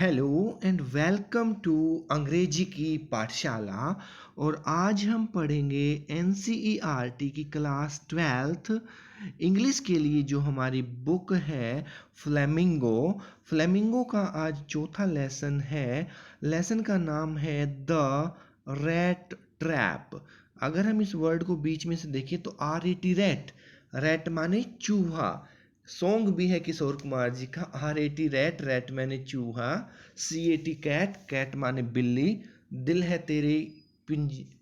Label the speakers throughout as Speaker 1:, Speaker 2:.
Speaker 1: Hello and welcome to अंग्रेजी की पाठशाला। और आज हम पढ़ेंगे एनसीईआरटी की क्लास 12th इंग्लिश के लिए जो हमारी बुक है फ्लेमिंगो। फ्लेमिंगो का आज चौथा लेसन है। लेसन का नाम है द रैट ट्रैप। अगर हम इस वर्ड को बीच में से देखें तो R A T rat, rat माने चूहा। सॉन्ग भी है किशोर कुमार जी का, R A T rat, rat माने चूहा। C A T cat, cat माने बिल्ली। दिल है तेरे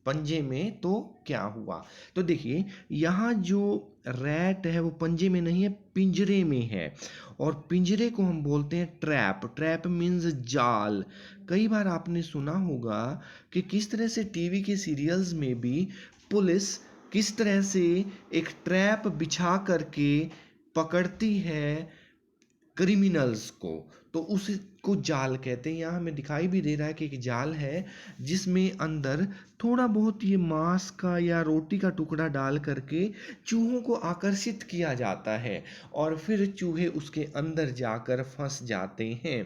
Speaker 1: पंजे में तो क्या हुआ। तो देखिए यहाँ जो रैट है वो पंजे में नहीं है, पिंजरे में है। और पिंजरे को हम बोलते हैं ट्रैप। ट्रैप मीन्स जाल। कई बार आपने सुना होगा कि किस तरह से टीवी के सीरियल्स में भी पुलिस किस तरह से एक ट्रैप बिछा करके पकड़ती है क्रिमिनल्स को। तो उसको जाल कहते हैं। यहाँ हमें दिखाई भी दे रहा है कि एक जाल है जिसमें अंदर थोड़ा बहुत ये मांस का या रोटी का टुकड़ा डाल करके चूहों को आकर्षित किया जाता है और फिर चूहे उसके अंदर जाकर फंस जाते हैं।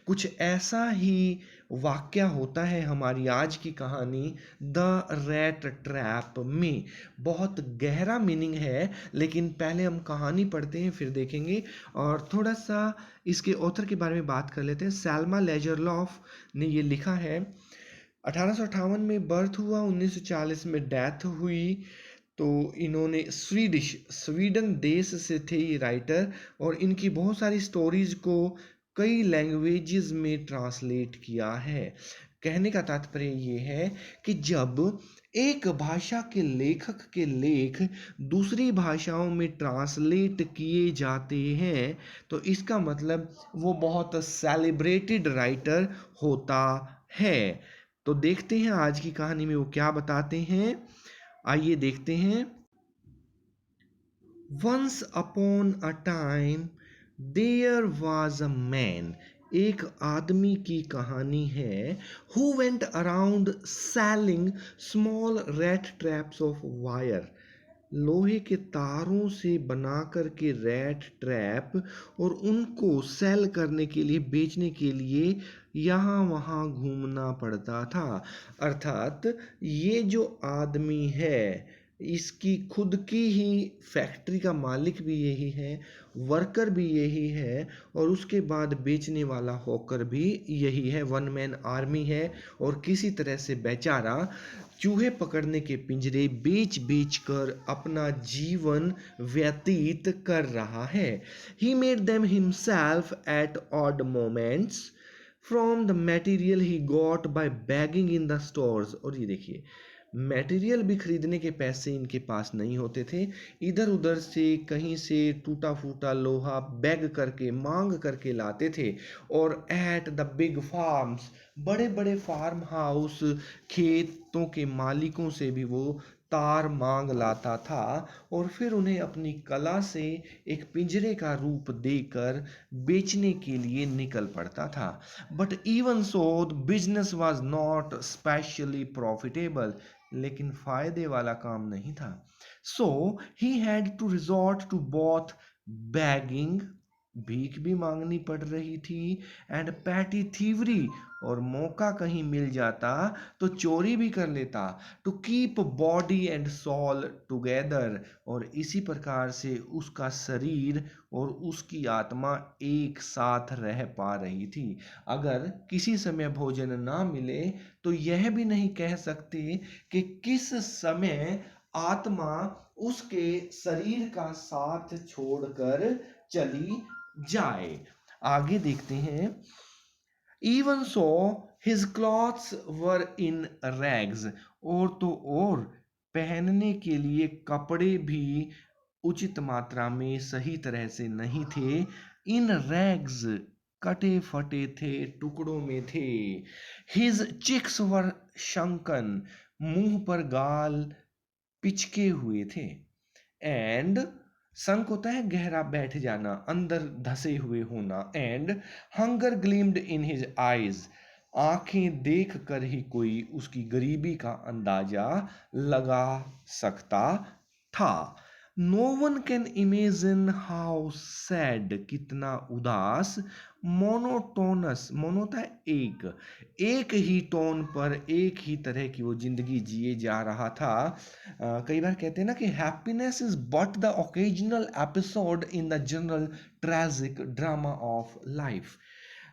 Speaker 1: कुछ ऐसा ही वाक्य होता है हमारी आज की कहानी द रैट ट्रैप में। बहुत गहरा मीनिंग है, लेकिन पहले हम कहानी पढ़ते हैं फिर देखेंगे और थोड़ा सा इसके ऑथर के बारे में बात कर लेते हैं। सैल्मा लेजरलॉफ ने ये लिखा है। 1858 में बर्थ हुआ, 1940 में डेथ हुई। तो इन्होंने स्वीडन देश से थे ये राइटर, और इनकी बहुत सारी स्टोरीज को कई लैंग्वेजेस में ट्रांसलेट किया है। कहने का तात्पर्य ये है कि जब एक भाषा के लेखक के लेख दूसरी भाषाओं में ट्रांसलेट किए जाते हैं तो इसका मतलब वो बहुत सेलिब्रेटेड राइटर होता है। तो देखते हैं आज की कहानी में वो क्या बताते हैं। आइए देखते हैं। Once upon a time there was a man. एक आदमी की कहानी है। Who went around selling small rat traps of wire. लोहे के तारों से बना करके रैट ट्रैप और उनको सेल करने के लिए, बेचने के लिए यहाँ वहाँ घूमना पड़ता था। अर्थात ये जो आदमी है इसकी खुद की ही फैक्ट्री का मालिक भी यही है, वर्कर भी यही है, और उसके बाद बेचने वाला हॉकर भी यही है। वन मैन आर्मी है और किसी तरह से बेचारा चूहे पकड़ने के पिंजरे बेच बेच कर अपना जीवन व्यतीत कर रहा है। He made them himself at odd moments from the material he got by begging in the stores. और ये देखिए, मटेरियल भी खरीदने के पैसे इनके पास नहीं होते थे। इधर उधर से कहीं से टूटा फूटा लोहा बैग करके, मांग करके लाते थे। और एट द बिग फार्म्स, बड़े बड़े फार्म हाउस, खेतों के मालिकों से भी वो तार मांग लाता था और फिर उन्हें अपनी कला से एक पिंजरे का रूप देकर बेचने के लिए निकल पड़ता था। But even so business was not specially profitable. लेकिन फायदे वाला काम नहीं था। So he had to resort to both begging, भीख भी मांगनी पड़ रही थी, एंड पैटी थीवरी, और मौका कहीं मिल जाता तो चोरी भी कर लेता, to keep body and soul together. और इसी प्रकार से उसका शरीर और उसकी आत्मा एक साथ रह पा रही थी। अगर किसी समय भोजन ना मिले तो यह भी नहीं कह सकते कि किस समय आत्मा उसके शरीर का साथ छोड़कर चली जाए। आगे देखते हैं। इवन सो हिज क्लॉथ्स वर इन रैग्स। और तो और पहनने के लिए कपड़े भी उचित मात्रा में, सही तरह से नहीं थे। इन रैग्स, कटे फटे थे, टुकड़ों में थे। हिज चिक्स वर शंकन, मुंह पर गाल पिचके हुए थे। एंड संक होता है गहरा बैठ जाना, अंदर धसे हुए होना। And hunger gleamed in his eyes, आंखें देख कर ही कोई उसकी गरीबी का अंदाजा लगा सकता था। No one can imagine how sad, कितना उदास, मोनोटोनस, मोनो होता है एक ही टोन पर एक ही तरह की वो जिंदगी जिए जा रहा था। कई बार कहते हैं ना कि happiness is but the occasional episode in the general tragic drama of life.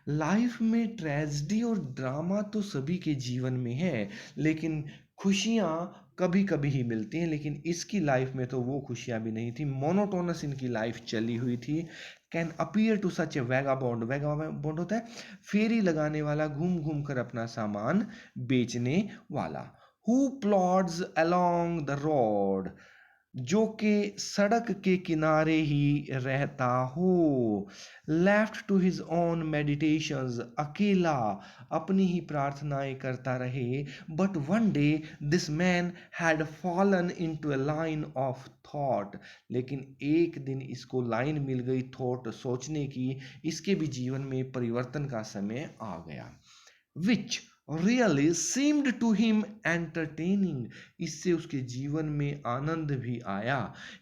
Speaker 1: Life में ट्रेजेडी और ड्रामा तो सभी के जीवन में है, लेकिन खुशियाँ कभी कभी ही मिलती हैं। लेकिन इसकी लाइफ में तो वो खुशियाँ भी नहीं थी, मोनोटोनस इनकी लाइफ चली हुई थी। Can appear to such a vagabond, vagabond होता है फेरी लगाने वाला, घूम घूम कर अपना सामान बेचने वाला। Who plods along the road, जो कि सड़क के किनारे ही रहता हो। Left to his own meditations, अकेला अपनी ही प्रार्थनाएं करता रहे। But one day this man had fallen into a line of thought, लेकिन एक दिन इसको लाइन मिल गई थॉट, सोचने की। इसके भी जीवन में परिवर्तन का समय आ गया। विच really seemed to him entertaining, इससे उसके जीवन में आनंद भी आया।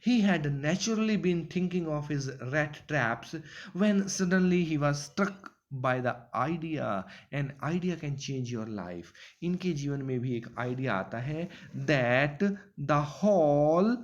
Speaker 1: He had naturally been thinking of his rat traps when suddenly he was struck by the idea, an idea can change your life। इनके जीवन में भी एक आइडिया आता है that the whole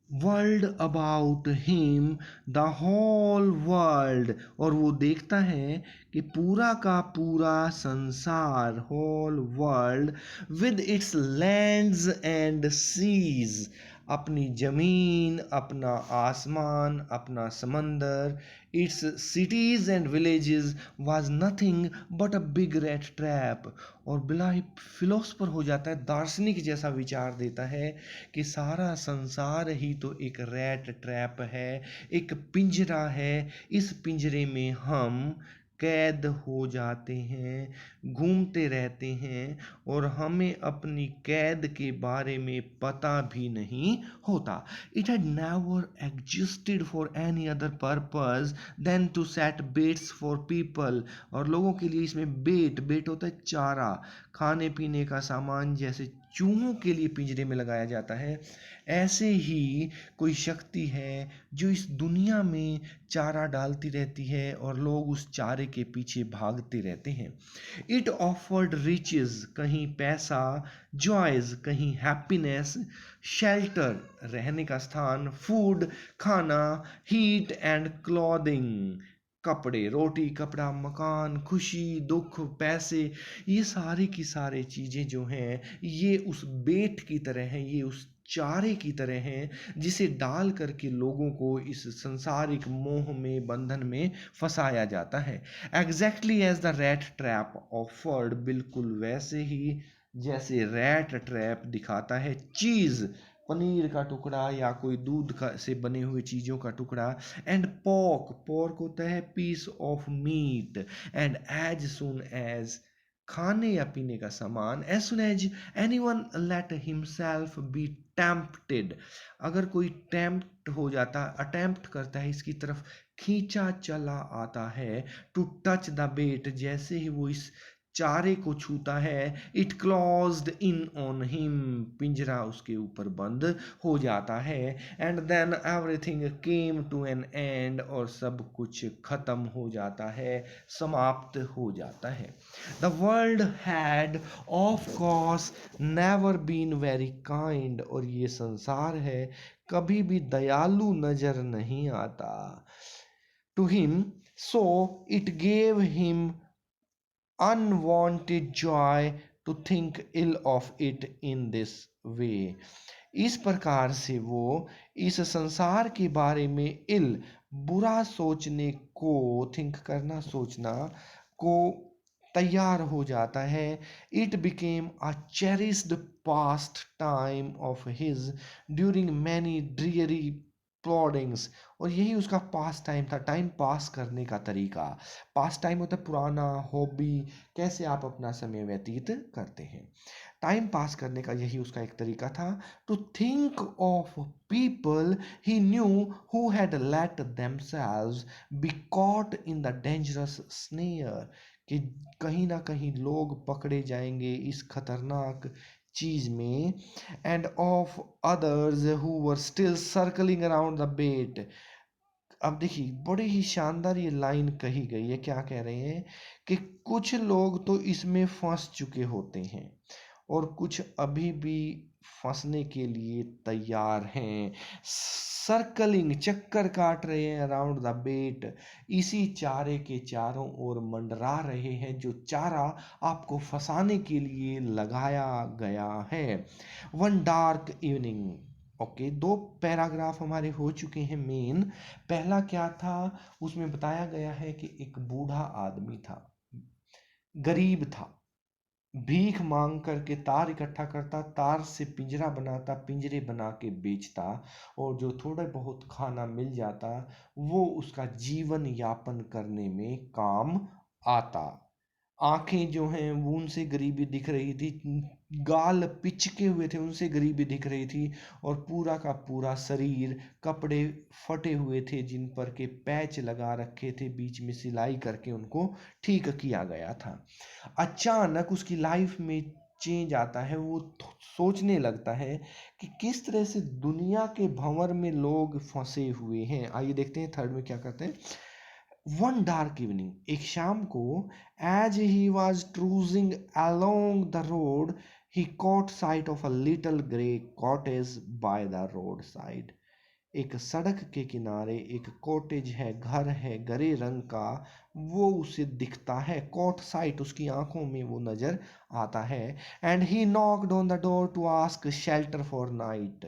Speaker 1: world about him, the whole world, और वो देखता है कि पूरा का पूरा संसार, whole world, with its lands and seas, अपनी जमीन, अपना आसमान, अपना समंदर, its cities and villages, was nothing but a big rat trap. और बड़ा ही फिलोसफर हो जाता है, दार्शनिक जैसा विचार देता है कि सारा संसार ही तो एक रैट ट्रैप है, एक पिंजरा है। इस पिंजरे में हम कैद हो जाते हैं, घूमते रहते हैं, और हमें अपनी कैद के बारे में पता भी नहीं होता। It had never existed for any other purpose than to set baits for people, और लोगों के लिए इसमें बेट होता है चारा, खाने पीने का सामान, जैसे चूहों के लिए पिंजरे में लगाया जाता है, ऐसे ही कोई शक्ति है जो इस दुनिया में चारा डालती रहती है और लोग उस चारे के पीछे भागते रहते हैं। इट ऑफर्ड रिचेस, कहीं पैसा, जॉयज, कहीं हैप्पीनेस, शेल्टर, रहने का स्थान, फूड, खाना, हीट एंड क्लॉथिंग, कपड़े, रोटी, कपड़ा, मकान, खुशी, दुख, पैसे, ये सारी की सारी चीज़ें जो हैं ये उस बेट की तरह हैं, ये उस चारे की तरह हैं, जिसे डाल करके लोगों को इस संसारिक मोह में, बंधन में फंसाया जाता है। Exactly as the rat trap offered, बिल्कुल वैसे ही जैसे रैट ट्रैप दिखाता है चीज़, पनीर का टुकड़ा या कोई दूध का से बने हुए चीज़ों का टुकड़ा, एंड पोर्क होता है piece of meat, and as soon as, खाने या पीने का सामान, as soon as anyone let himself be tempted, अगर कोई टेम्प्ट हो जाता, अटेम्प्ट करता है, इसकी तरफ खींचा चला आता है, टू टच द बेट, जैसे ही वो इस चारे को छूता है, it closed in on him, पिंजरा उसके ऊपर बंद हो जाता है, and then everything came to an end, और सब कुछ खत्म हो जाता है, समाप्त हो जाता है। The world had of course never been very kind, और ये संसार है कभी भी दयालु नजर नहीं आता। To him, so it gave him unwanted joy to think ill of it in this way, इस प्रकार से वो इस संसार के बारे में बुरा सोचने को, थिंक करना, सोचना को तैयार हो जाता है। It became a cherished pastime of his during many dreary ploddings, और यही उसका पास टाइम था, टाइम पास करने का तरीका। पास टाइम होता है पुराना, हॉबी, कैसे आप अपना समय व्यतीत करते हैं। टाइम पास करने का यही उसका एक तरीका था। To think of people he knew who had let themselves be caught in the dangerous snare, कि कहीं ना कहीं लोग पकड़े जाएंगे इस खतरनाक चीज में, and of others who were still circling around the bait, अब देखिए बड़ी ही शानदार ये लाइन कही गई है, क्या कह रहे हैं कि कुछ लोग तो इसमें फंस चुके होते हैं और कुछ अभी भी फंसने के लिए तैयार हैं, सर्कलिंग चक्कर काट रहे हैं अराउंड द बेट, इसी चारे के चारों ओर मंडरा रहे हैं जो चारा आपको फंसाने के लिए लगाया गया है। One dark evening. ओके, दो पैराग्राफ हमारे हो चुके हैं मेन। पहला क्या था, उसमें बताया गया है कि एक बूढ़ा आदमी था, गरीब था, भीख मांग करके तार इकट्ठा करता, तार से पिंजरा बनाता, पिंजरे बना के बेचता, और जो थोड़ा बहुत खाना मिल जाता वो उसका जीवन यापन करने में काम आता। आंखें जो हैं वो उनसे गरीबी दिख रही थी, गाल पिचके हुए थे उनसे गरीबी दिख रही थी, और पूरा का पूरा शरीर, कपड़े फटे हुए थे जिन पर के पैच लगा रखे थे, बीच में सिलाई करके उनको ठीक किया गया था। अचानक उसकी लाइफ में चेंज आता है, वो सोचने लगता है कि किस तरह से दुनिया के भंवर में लोग फंसे हुए हैं। आइए देखते हैं थर्ड में क्या करते हैं। वन डार्क इवनिंग, एक शाम को, as he was cruising along the road, he caught sight of a little grey cottage by the roadside. एक सड़क के किनारे एक कॉटेज है, घर है गरे रंग का, वो उसे दिखता है, कॉट साइट उसकी आंखों में वो नजर आता है। And he knocked on the door to ask shelter for night.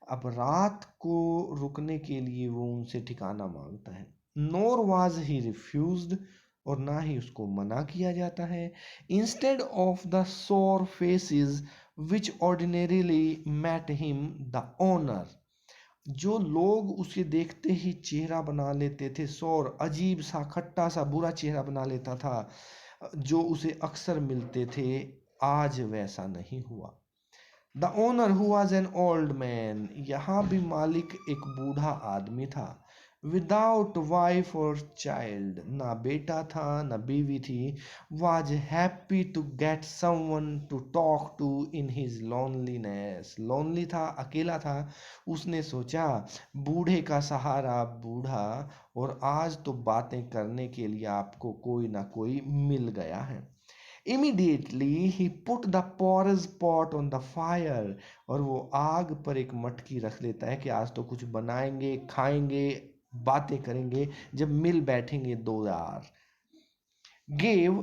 Speaker 1: अब रात को रुकने के लिए वो उनसे ठिकाना मांगता है। नोर वाज ही रिफ्यूज्ड, और ना ही उसको मना किया जाता है। इंस्टेड ऑफ द सोर faces which ordinarily met him, the owner, जो लोग उसे देखते ही चेहरा बना लेते थे, सौर अजीब सा खट्टा सा बुरा चेहरा बना लेता था, जो उसे अक्सर मिलते थे, आज वैसा नहीं हुआ। The owner who was an old man, यहाँ भी मालिक एक बूढ़ा आदमी था। विदाउट वाइफ और चाइल्ड, ना बेटा था ना बीवी थी। Was happy to get someone to talk to in his loneliness, lonely था, अकेला था। उसने सोचा बूढ़े का सहारा बूढ़ा, और आज तो बातें करने के लिए आपको कोई ना कोई मिल गया है। Immediately he put the porridge pot on the fire, और वो आग पर एक मटकी रख लेता है कि आज तो कुछ बनाएंगे, खाएंगे, बातें करेंगे, जब मिल बैठेंगे दो यार। गेव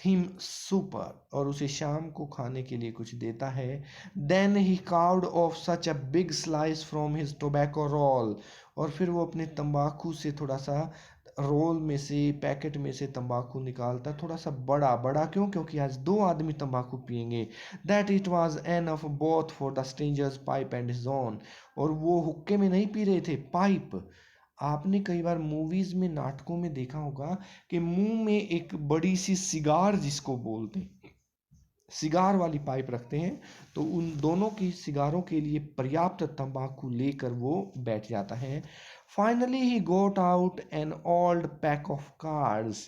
Speaker 1: हिम सुपर, और उसे शाम को खाने के लिए कुछ देता है। Then he carved off such a big slice from his tobacco roll, और फिर वो अपने तंबाकू से थोड़ा सा, रोल में से, पैकेट में से तंबाकू निकालता, थोड़ा सा बड़ा बड़ा, क्यों, क्योंकि आज दो आदमी तंबाकू पियेंगे। That it was enough both for the strangers pipe and his own, और वो हुक्के में नहीं पी रहे थे, पाइप। आपने कई बार मूवीज में, नाटकों में देखा होगा कि मुंह में एक बड़ी सी सिगार जिसको बोलते हैं, सिगार वाली पाइप रखते हैं, तो उन दोनों की सिगारों के लिए पर्याप्त तंबाकू लेकर वो बैठ जाता है। Finally he got out an old pack of cards,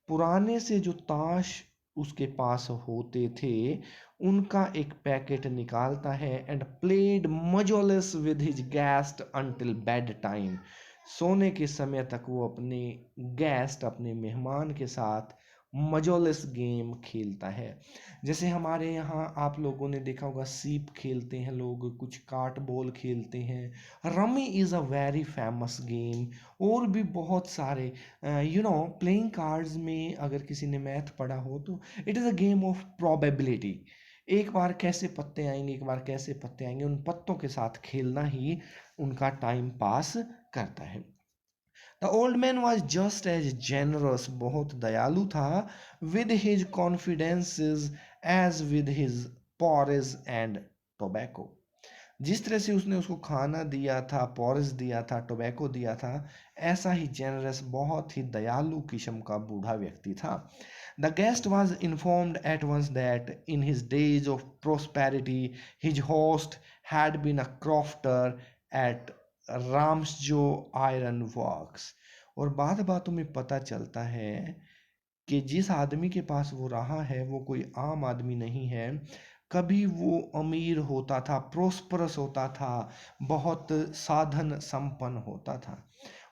Speaker 1: पुराने से जो ताश उसके पास होते थे उनका एक पैकेट निकालता है। And played mjolis with his guest until bedtime, सोने के समय तक वो अपने गेस्ट, अपने मेहमान के साथ मजोलेस गेम खेलता है। जैसे हमारे यहाँ आप लोगों ने देखा होगा, सीप खेलते हैं लोग, कुछ काट बॉल खेलते हैं, rummy is a very famous game, और भी बहुत सारे, प्लेइंग कार्ड्स में अगर किसी ने मैथ पढ़ा हो तो it is a game of probability. एक बार कैसे पत्ते आएंगे, एक बार कैसे पत्ते आएंगे, उन पत्तों के साथ खेलना ही उनका टाइम पास करता है। The old man was just as generous, बहुत दयालु था, with his confidences as with his porridge and tobacco, जिस तरह से उसने उसको खाना दिया था, पॉरेज दिया था, टोबैको दिया था, ऐसा ही जेनरस, बहुत ही दयालु किस्म का बूढ़ा व्यक्ति था। The guest was informed at once that in his days of prosperity his host had been a crofter at Ramsjo iron works, और बात बातों में पता चलता है कि जिस आदमी के पास वो रहा है वो कोई आम आदमी नहीं है। कभी वो अमीर होता था, प्रोस्परस होता था, बहुत साधन संपन्न होता था।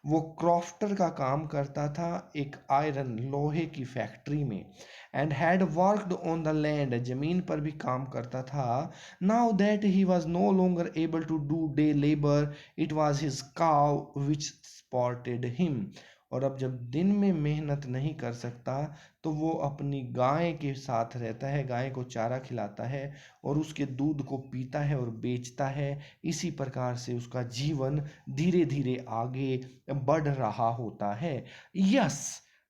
Speaker 1: वो क्रॉफ्टर का काम करता था एक आयरन लोहे की फैक्ट्री में, and had worked on the land, जमीन पर भी काम करता था. Now that he was no longer able to do day labour, it was his cow which spotted him. और अब जब दिन में मेहनत नहीं कर सकता तो वो अपनी गाय के साथ रहता है, गाय को चारा खिलाता है और उसके दूध को पीता है और बेचता है. इसी प्रकार से उसका जीवन धीरे धीरे आगे बढ़ रहा होता है. Yes,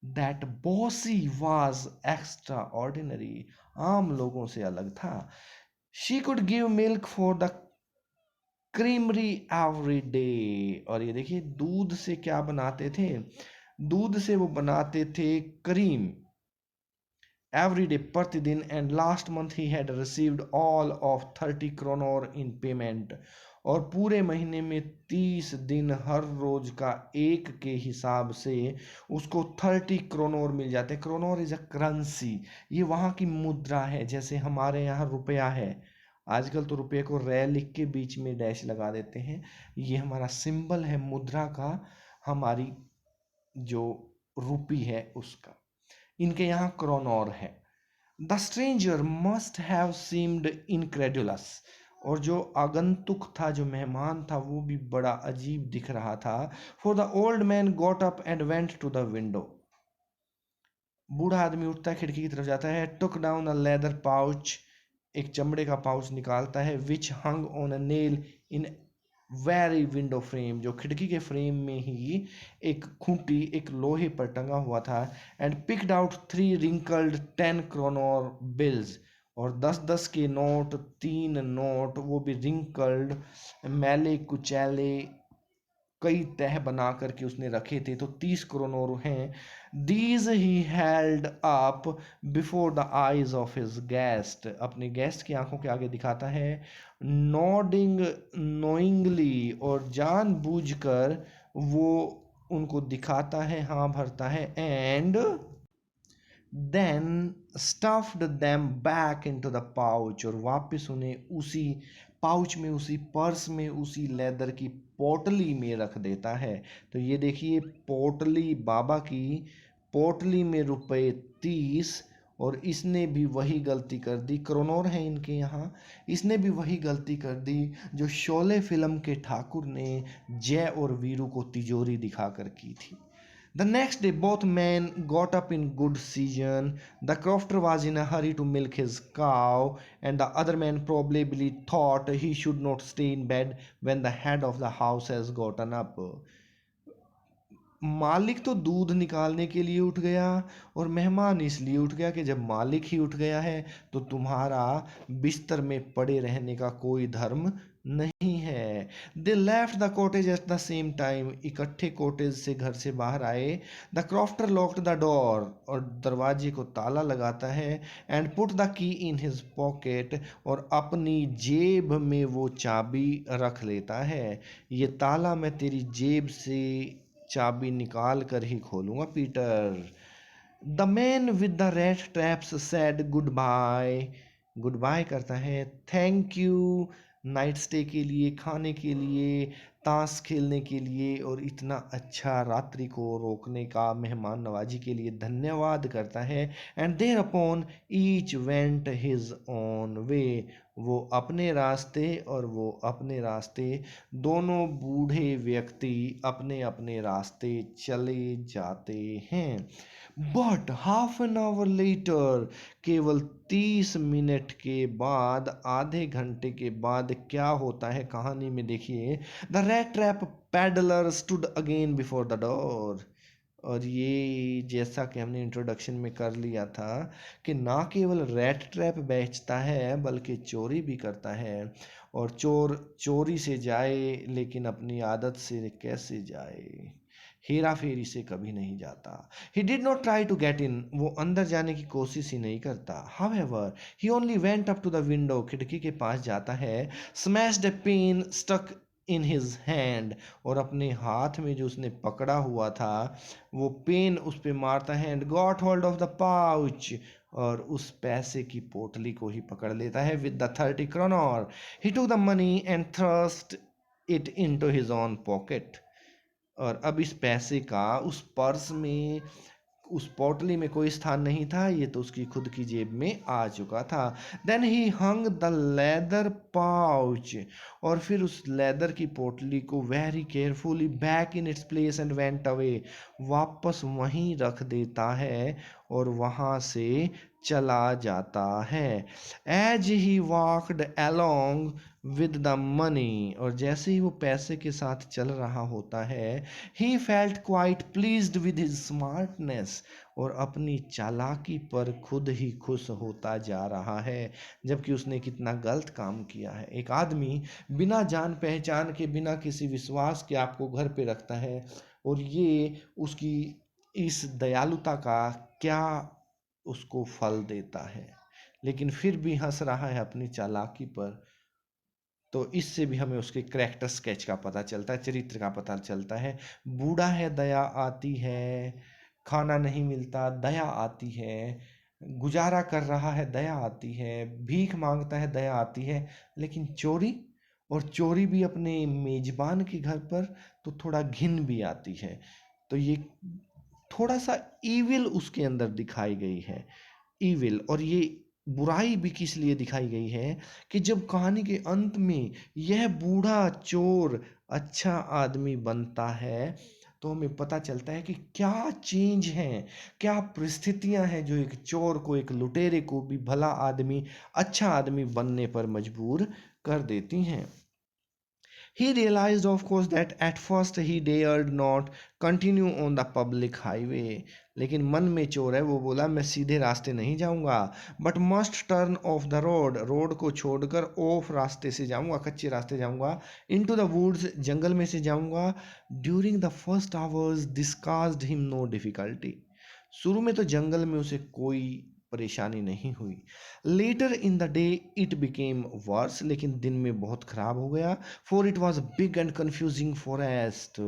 Speaker 1: that bossy was extra ordinary, आम लोगों से अलग था. She could give milk for the creamery every day. और ये देखिए दूध से क्या बनाते थे, दूध से वो बनाते थे क्रीम. एवरी डे, प्रतिदिन. And last month he had received all of 30 kronor in payment. और पूरे महीने में 30 दिन हर रोज का एक के हिसाब से उसको 30 क्रोनोर मिल जाते. क्रोनोर इज अ करेंसी, ये वहाँ की मुद्रा है, जैसे हमारे यहाँ रुपया है. आजकल तो रुपये को रै लिख के बीच में डैश लगा देते हैं. ये हमारा सिंबल है मुद्रा का, हमारी जो रुपी है उसका. इनके यहाँ क्रोनोर है. The stranger must have seemed incredulous. और जो आगंतुक था, जो मेहमान था, वो भी बड़ा अजीब दिख रहा था. For the old man got up and went to the window. बूढ़ा आदमी उठता है, खिड़की की तरफ जाता है. Took down a leather pouch, एक चमड़े का पाउच निकालता है. Which hung on a nail in very window frame, जो खिड़की के फ्रेम में ही एक खूंटी, एक लोहे पर टंगा हुआ था. And picked out 3 wrinkled 10 kronor bills. और 10-10 के नोट, 3 नोट, वो भी रिंकल्ड, मैले कुचैले, कई तह बना करके उसने रखे थे, तो 30 क्रोनोर हैं. These he held up before the eyes of his guest, अपने गेस्ट की आंखों के आगे दिखाता है. नॉडिंग नोइंगली, और जानबूझकर वो उनको दिखाता है, हाँ भरता है. And then stuffed them back into the pouch, और वापस उन्हें उसी पाउच में, उसी पर्स में, उसी लेदर की पोटली में रख देता है. तो ये देखिए पोटली, बाबा की पोटली में रुपए 30. और इसने भी वही गलती कर दी, क्रोनोर है इनके यहाँ, इसने भी वही गलती कर दी जो शोले फिल्म के ठाकुर ने जय और वीरू को तिजोरी दिखाकर की थी. The next day, both men got up in good season. The crofter was in a hurry to milk his cow, and the other man probably thought he should not stay in bed when the head of the house has gotten up. मालिक तो दूध निकालने के लिए उठ गया, और मेहमान इसलिए उठ गया कि जब मालिक ही उठ गया है तो तुम्हारा बिस्तर में पड़े रहने का कोई धर्म नहीं है. They left the cottage at the same time, इकट्ठे कॉटेज से, घर से बाहर आए. The crofter locked the door, और दरवाजे को ताला लगाता है. And put the key in his pocket, और अपनी जेब में वो चाबी रख लेता है. ये ताला मैं तेरी जेब से चाबी निकाल कर ही खोलूंगा Peter. The man with the red traps said goodbye, goodbye करता है, थैंक यू नाइट स्टे के लिए, खाने के लिए, ताश खेलने के लिए, और इतना अच्छा रात्रि को रोकने का, मेहमान नवाजी के लिए धन्यवाद करता है. And thereupon each went his own way, वो अपने रास्ते और वो अपने रास्ते, दोनों बूढ़े व्यक्ति अपने अपने रास्ते चले जाते हैं. But half an hour later, केवल 30 मिनट के बाद, आधे घंटे के बाद क्या होता है कहानी में देखिए. The rate trap peddler stood again before the door. और ये जैसा कि हमने इंट्रोडक्शन में कर लिया था कि ना केवल रैट ट्रैप बेचता है बल्कि चोरी भी करता है. और चोर चोरी से जाए लेकिन अपनी आदत से कैसे जाए, हेरा फेरी से कभी नहीं जाता. He did not try to get in, वो अंदर जाने की कोशिश ही नहीं करता. However he only went up to the window, खिड़की के पास जाता है. Smashed a pane stuck in his hand, और अपने हाथ में जो उसने पकड़ा हुआ था वो पेन उस पे मारता है. And got hold of the pouch, और उस पैसे की पोटली को ही पकड़ लेता है. With the 30 kronor he took the money and thrust it into his own pocket. और अब इस पैसे का उस पर्स में, उस पोटली में कोई स्थान नहीं था, ये तो उसकी खुद की जेब में आ चुका था। Then he hung the leather pouch, और फिर उस लेदर की पोटली को very carefully back in its place and went away, वापस वहीं रख देता है और वहाँ से चला जाता है। As he walked along with the money, और जैसे ही वो पैसे के साथ चल रहा होता है, he felt quite pleased with his smartness, और अपनी चालाकी पर खुद ही खुश होता जा रहा है, जबकि उसने कितना गलत काम किया है। एक आदमी बिना जान पहचान के, बिना किसी विश्वास के आपको घर पे रखता है, और ये उसकी इस दयालुता का क्या उसको फल देता है, लेकिन फिर भी हंस रहा है अपनी चालाकी पर। तो इससे भी हमें उसके करैक्टर स्केच का पता चलता है, चरित्र का पता चलता है। बूढ़ा है दया आती है, खाना नहीं मिलता दया आती है, गुजारा कर रहा है दया आती है, भीख मांगता है दया आती है, लेकिन चोरी, और चोरी भी अपने मेजबान के घर पर, तो थोड़ा घिन भी आती है। तो ये थोड़ा सा ईविल उसके अंदर दिखाई गई है, ईविल। और ये बुराई भी किस लिए दिखाई गई है कि जब कहानी के अंत में यह बूढ़ा चोर अच्छा आदमी बनता है, तो हमें पता चलता है कि क्या चेंज है, क्या परिस्थितियां हैं जो एक चोर को, एक लुटेरे को भी भला आदमी, अच्छा आदमी बनने पर मजबूर कर देती हैं। He realized, of course, that at first he dared not continue on the public highway. लेकिन मन में चोर है, वो बोला मैं सीधे रास्ते नहीं जाऊंगा, but must turn off the road, road को छोड़कर ऑफ रास्ते से जाऊंगा, कच्चे रास्ते जाऊंगा, इनटू द वुड्स, जंगल में से जाऊंगा। During the first hours this caused him no difficulty, शुरू में तो जंगल में उसे कोई परेशानी नहीं हुई। Later in the day it became worse, लेकिन दिन में बहुत खराब हो गया। For it was big and confusing forest,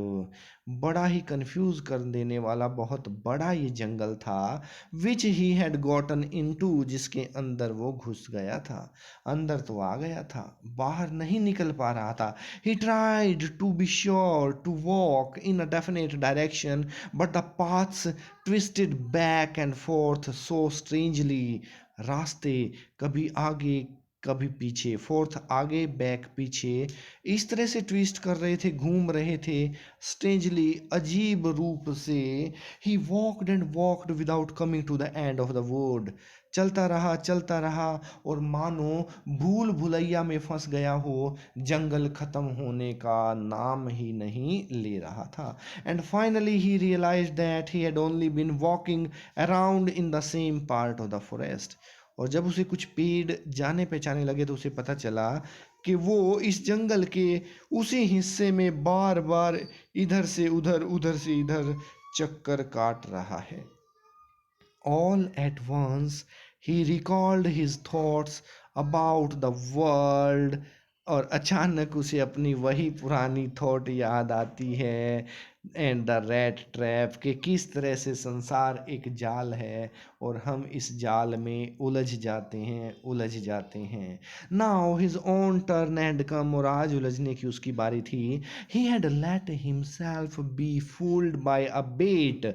Speaker 1: बड़ा ही कंफ्यूज कर देने वाला बहुत बड़ा ये जंगल था। विच ही हैड गॉटन इनटू, जिसके अंदर वो घुस गया था। अंदर तो आ गया था, बाहर नहीं निकल पा रहा था। He tried to be sure to walk in a definite direction, but the paths twisted back and forth so strangely, रास्ते कभी आगे कभी पीछे, फोर्थ आगे बैक पीछे, इस तरह से ट्विस्ट कर रहे थे, घूम रहे थे, स्ट्रेंजली अजीब रूप से। He walked and walked without coming to the end of the wood, चलता रहा और मानो भूल भुलैया में फंस गया हो, जंगल खत्म होने का नाम ही नहीं ले रहा था। And finally he realised that he had only been walking around in the same part of the forest, और जब उसे कुछ पेड़ जाने पहचाने लगे तो उसे पता चला कि वो इस जंगल के उसी हिस्से में बार बार इधर से उधर, उधर से इधर चक्कर काट रहा है। All at once he recalled his thoughts about the world, और अचानक उसे अपनी वही पुरानी थॉट याद आती है, एंड द रैट ट्रैप, के किस तरह से संसार एक जाल है और हम इस जाल में उलझ जाते हैं। Now his own turn had come, और आज उलझने की उसकी बारी थी। He had let himself be fooled by a bait,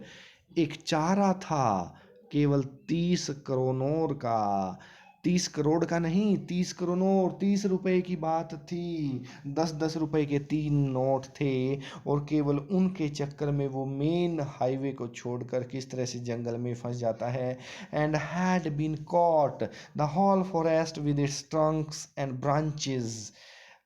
Speaker 1: एक चारा था, केवल 30 करोड़ का, 30 करोड़ का नहीं, 30 करोड़, 30 रुपए की बात थी। 10-10 रुपए के 3 नोट थे, और केवल उनके चक्कर में वो मेन हाईवे को छोड़कर किस तरह से जंगल में फंस जाता है। And had been caught the whole forest with its trunks and branches,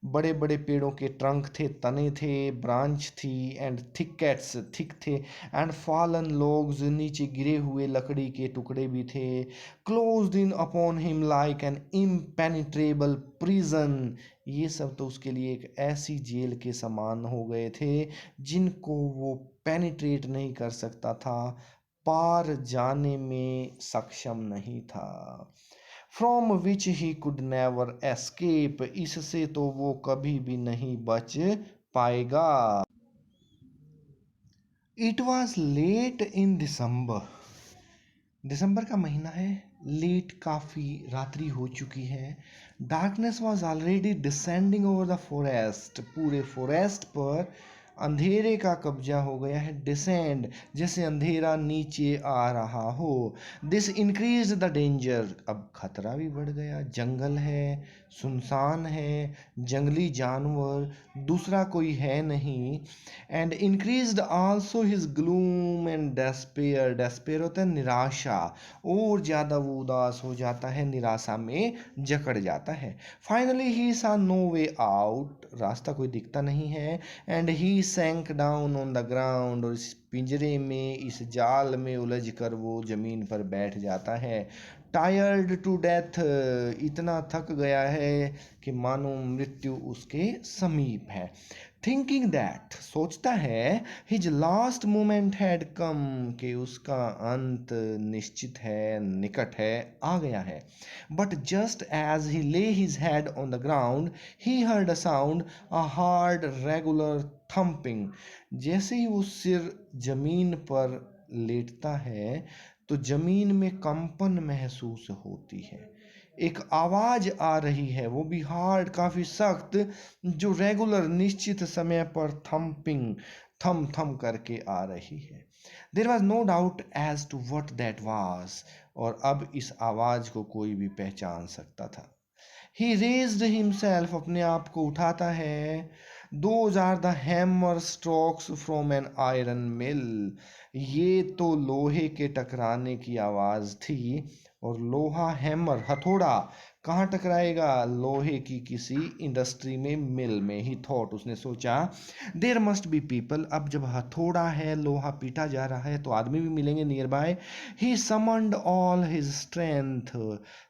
Speaker 1: बड़े बड़े पेड़ों के ट्रंक थे, तने थे, ब्रांच थी, एंड थिकेट्स, थिक थे, एंड फॉलन लोग्स, नीचे गिरे हुए लकड़ी के टुकड़े भी थे। Closed in upon him like an impenetrable prison, ये सब तो उसके लिए एक ऐसी जेल के समान हो गए थे जिनको वो पेनिट्रेट नहीं कर सकता था, पार जाने में सक्षम नहीं था। From which he could never escape, इससे तो वो कभी भी नहीं बच पाएगा। इट वॉज लेट इन दिसंबर, दिसंबर का महीना है, लेट, काफ़ी रात्रि हो चुकी है। Darkness was already descending over the forest, पूरे फॉरेस्ट पर अंधेरे का कब्जा हो गया है। डिसेंड, जैसे अंधेरा नीचे आ रहा हो। दिस इंक्रीज द डेंजर, अब खतरा भी बढ़ गया। जंगल है, सुनसान है, जंगली जानवर दूसरा कोई है नहीं। And increased also his gloom and despair, despair होता है निराशा, और ज़्यादा वो उदास हो जाता है, निराशा में जकड़ जाता है। फाइनली ही सा नो वे आउट, रास्ता कोई दिखता नहीं है। And he sank down on the ground, और इस पिंजरे में, इस जाल में उलझ कर वो ज़मीन पर बैठ जाता है। टायर्ड टू डेथ, इतना थक गया है कि मानो मृत्यु उसके समीप है। थिंकिंग दैट, सोचता है, his last moment had come, कि उसका अंत निश्चित है, निकट है, आ गया है। बट जस्ट एज ही ले his head on the ground he heard a sound, a hard regular thumping. जैसे ही वो सिर जमीन पर लेटता है तो जमीन में कंपन महसूस होती है। एक आवाज आ रही है, वो भी हार्ड, काफी सख्त, जो रेगुलर निश्चित समय पर थम्पिंग, थम थम करके आ रही है। There was no doubt as to what that was, और अब इस आवाज को कोई भी पहचान सकता था। ही रेज्ड हिमसेल्फ, अपने आप को उठाता है। Those are the hammer strokes from an iron mill, ये तो लोहे के टकराने की आवाज थी। और लोहा, हैमर, हथौड़ा, कहाँ टकराएगा? लोहे की किसी इंडस्ट्री में, मिल में। ही थॉट, उसने सोचा, देर मस्ट बी पीपल, अब जब हथौड़ा है, लोहा पीटा जा रहा है, तो आदमी भी मिलेंगे near by. He summoned all his strength,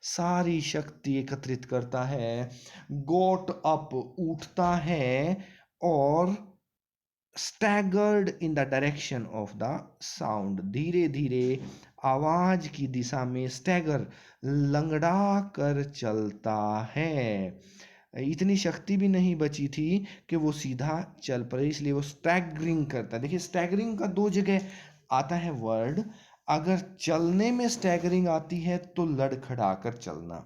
Speaker 1: सारी शक्ति एकत्रित करता है। गोट अप, उठता है, और staggered in the direction of the sound, धीरे धीरे आवाज की दिशा में, स्टैगर, लंगड़ा कर चलता है। इतनी शक्ति भी नहीं बची थी कि वो सीधा चल पड़े, इसलिए वो स्टैगरिंग करता है। देखिए, स्टैगरिंग का दो जगह आता है वर्ड। अगर चलने में स्टैगरिंग आती है तो लड़खड़ा कर चलना,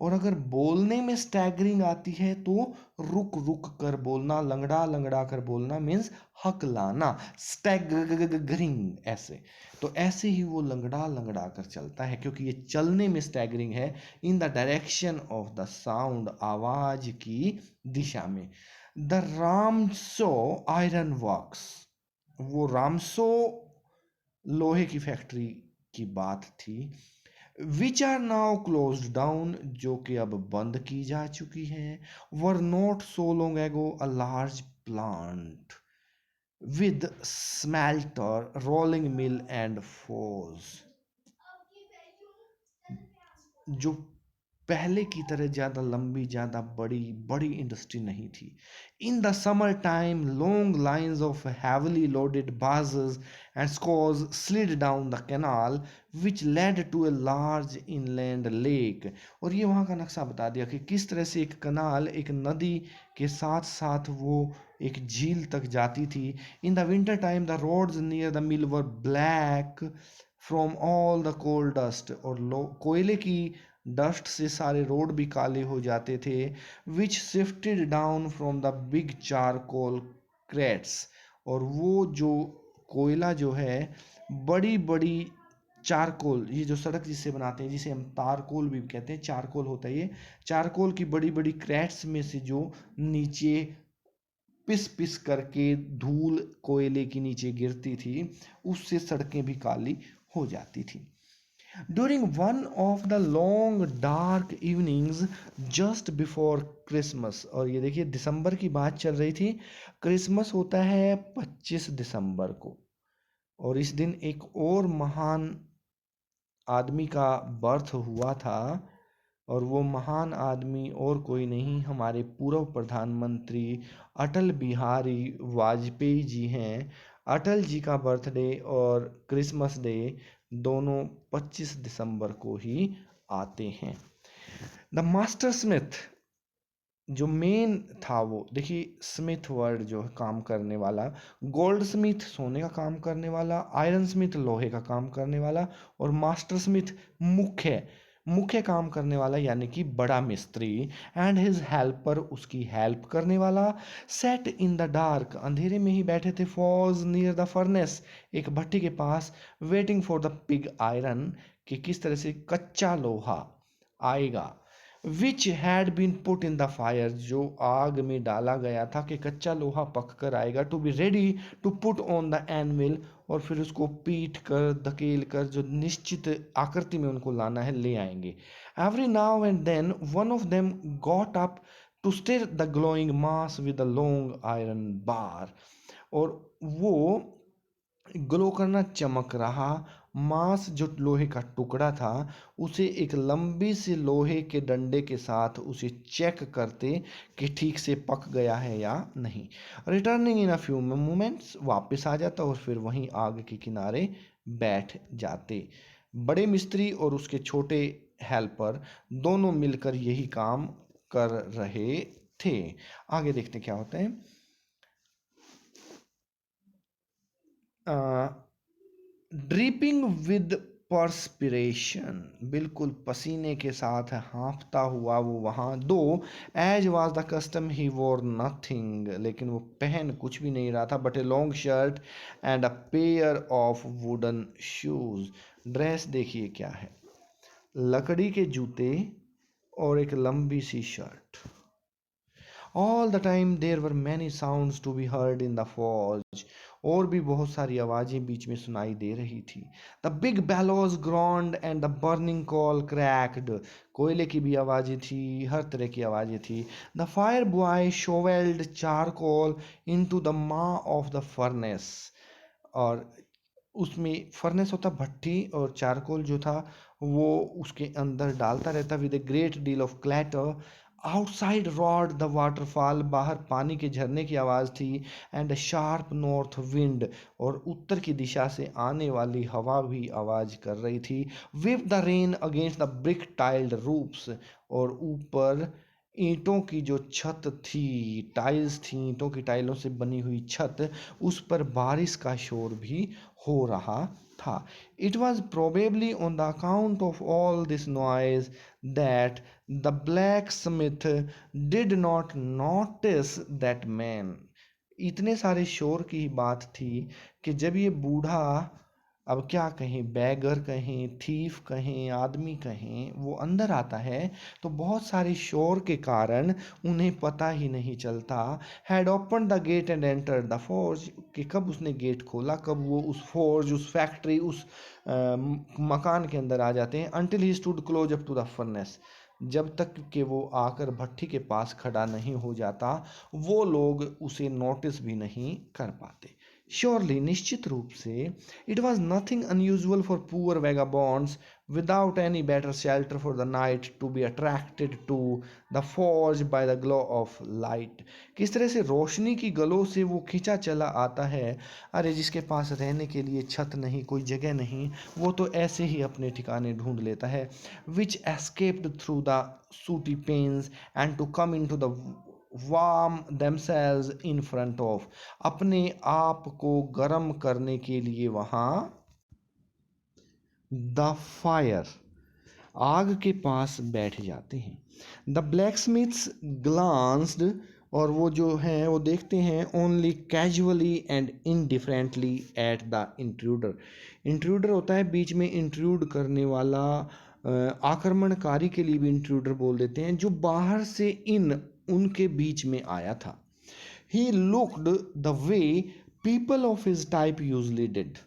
Speaker 1: और अगर बोलने में स्टैगरिंग आती है तो रुक रुक कर बोलना, लंगड़ा लंगड़ा कर बोलना, मीन्स हकलाना, स्टैगरिंग ऐसे। तो ऐसे ही वो लंगड़ा लंगड़ा कर चलता है, क्योंकि ये चलने में स्टैगरिंग है, in the direction of the sound, आवाज की दिशा में। द रामसो आयरन वर्क्स, वो रामसो लोहे की फैक्ट्री की बात थी। Which are now close down, जो कि अब बंद की जा चुकी हैं। Were not so long ago a large plant with smelter, rolling mill and force, जो पहले की तरह ज़्यादा लंबी, ज़्यादा बड़ी बड़ी इंडस्ट्री नहीं थी। In the summer time long lines of heavily loaded barges and scows slid down the canal which led to a large inland lake. और ये वहाँ का नक्शा बता दिया कि किस तरह से एक कनाल, एक नदी के साथ साथ वो एक झील तक जाती थी। In the winter time the roads near the mill were black from all the coal dust, और कोयले की डस्ट से सारे रोड भी काले हो जाते थे। Which shifted down from the big charcoal crates, और वो जो कोयला जो है, बड़ी बड़ी चारकोल, ये जो सड़क जिससे बनाते हैं, जिसे हम तारकोल भी कहते हैं, चारकोल होता है ये, चारकोल की बड़ी बड़ी क्रैट्स में से जो नीचे पिस पिस करके धूल कोयले की नीचे गिरती थी, उससे सड़कें भी काली हो जाती थी। During one of the long dark evenings just before Christmas, और ये देखिए दिसंबर की बात चल रही थी, क्रिसमस होता है 25 दिसंबर को, और इस दिन एक और महान आदमी का बर्थ हुआ था, और वो महान आदमी और कोई नहीं, हमारे पूर्व प्रधानमंत्री अटल बिहारी वाजपेयी जी हैं। अटल जी का बर्थडे और क्रिसमस डे दोनों 25 दिसंबर को ही आते हैं। द मास्टर स्मिथ, जो मेन था, वो देखिए स्मिथ वर्ड जो है काम करने वाला, गोल्ड स्मिथ सोने का काम करने वाला, आयरन स्मिथ लोहे का काम करने वाला, और मास्टर स्मिथ मुख्य मुख्य काम करने वाला यानी कि बड़ा मिस्त्री, एंड हिज हेल्पर उसकी हेल्प करने वाला, सेट इन द डार्क अंधेरे में ही बैठे थे, फॉज नियर द फर्नेस एक भट्टी के पास, waiting for the pig iron कि किस तरह से कच्चा लोहा आएगा, which had been put in the fire जो आग में डाला गया था कि कच्चा लोहा पक कर आएगा, to be ready to put on the anvil और फिर उसको पीट कर धकेल कर जो निश्चित आकृति में उनको लाना है ले आएंगे। Every now and then one of them got up to stir the glowing mass with a long iron bar, और वो ग्लो करना चमक रहा मांस जो लोहे का टुकड़ा था उसे एक लंबी सी लोहे के डंडे के साथ उसे चेक करते कि ठीक से पक गया है या नहीं। Returning in a few moments वापस आ जाता और फिर वहीं आग के किनारे बैठ जाते। बड़े मिस्त्री और उसके छोटे हेल्पर दोनों मिलकर यही काम कर रहे थे। आगे देखते क्या होता है। ड्रीपिंग विद परस्पिरेशन, बिल्कुल पसीने के साथ हाँफता हुआ वो वहाँ, दो एज वाज द कस्टम ही वोर नथिंग, लेकिन वो पहन कुछ भी नहीं रहा था, but a long shirt and a pair of wooden shoes. Dress देखिए क्या है, लकड़ी के जूते और एक लंबी सी shirt. All the time there were many sounds to be heard in the forge. और भी बहुत सारी आवाजें बीच में सुनाई दे रही थी। The big bellows groaned and the burning coal cracked. कोयले की भी आवाजें थी, हर तरह की आवाजें थी। The fire boy shoveled charcoal into the maw of the furnace. और उसमें फर्नेस होता भट्टी और चारकोल जो था वो उसके अंदर डालता रहता with a great deal of clatter. Outside rod the waterfall, बाहर पानी के झरने की आवाज़ थी, एंड शार्प नॉर्थ विंड, और उत्तर की दिशा से आने वाली हवा भी आवाज़ कर रही थी। With the rain against the brick tiled roofs, और ऊपर ईंटों की जो छत थी, टाइल्स थी, ईंटों की टाइलों से बनी हुई छत, उस पर बारिश का शोर भी हो रहा था। It was probably on the account of all this noise that the black Smith did not notice that man. इतने सारे शोर की ही बात थी कि जब ये बूढ़ा, अब क्या कहें, बैगर कहें, थीफ कहें, आदमी कहें, वो अंदर आता है तो बहुत सारे शोर के कारण उन्हें पता ही नहीं चलता। Had open the gate and enter the forge, कि कब उसने गेट खोला, कब वो उस फोर्ज, उस फैक्ट्री, उस मकान के अंदर आ जाते हैं। Until he stood close up to the furnace, जब तक कि वो आकर भट्टी के पास खड़ा नहीं हो जाता वो लोग उसे नोटिस भी नहीं कर पाते। श्योरली, निश्चित रूप से, it was nothing unusual for poor vagabonds without any better shelter for the night to be attracted to the forge by the glow of light. किस तरह से रोशनी की गलों से वो खिंचा चला आता है। अरे जिसके पास रहने के लिए छत नहीं, कोई जगह नहीं, वो तो ऐसे ही अपने ठिकाने ढूंढ लेता है। Which escaped through the sooty panes and to come in to the warm themselves in front of, अपने आप को गर्म करने के लिए वहां द फायर, आग के पास बैठ जाते हैं। द ब्लैक स्मिथ्स ग्लांस्ड, और वो जो हैं वो देखते हैं only casually and indifferently at the intruder. Intruder होता है बीच में इंट्रूड करने वाला, आक्रमणकारी के लिए भी इंट्रूडर बोल देते हैं, जो बाहर से इन उनके बीच में आया था। He looked the way people of his type usually did,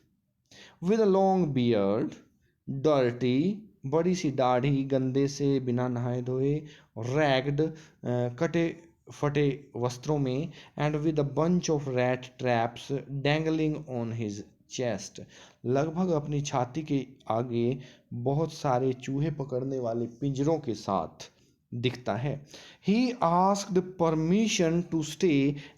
Speaker 1: with a long beard, dirty, बड़ी सी दाढ़ी, गंदे से बिना नहाए धोए, रैग्ड, कटे फटे वस्त्रों में, and with a bunch of rat traps dangling on his chest, लगभग अपनी छाती के आगे बहुत सारे चूहे पकड़ने वाले पिंजरों के साथ दिखता है। He asked permission to stay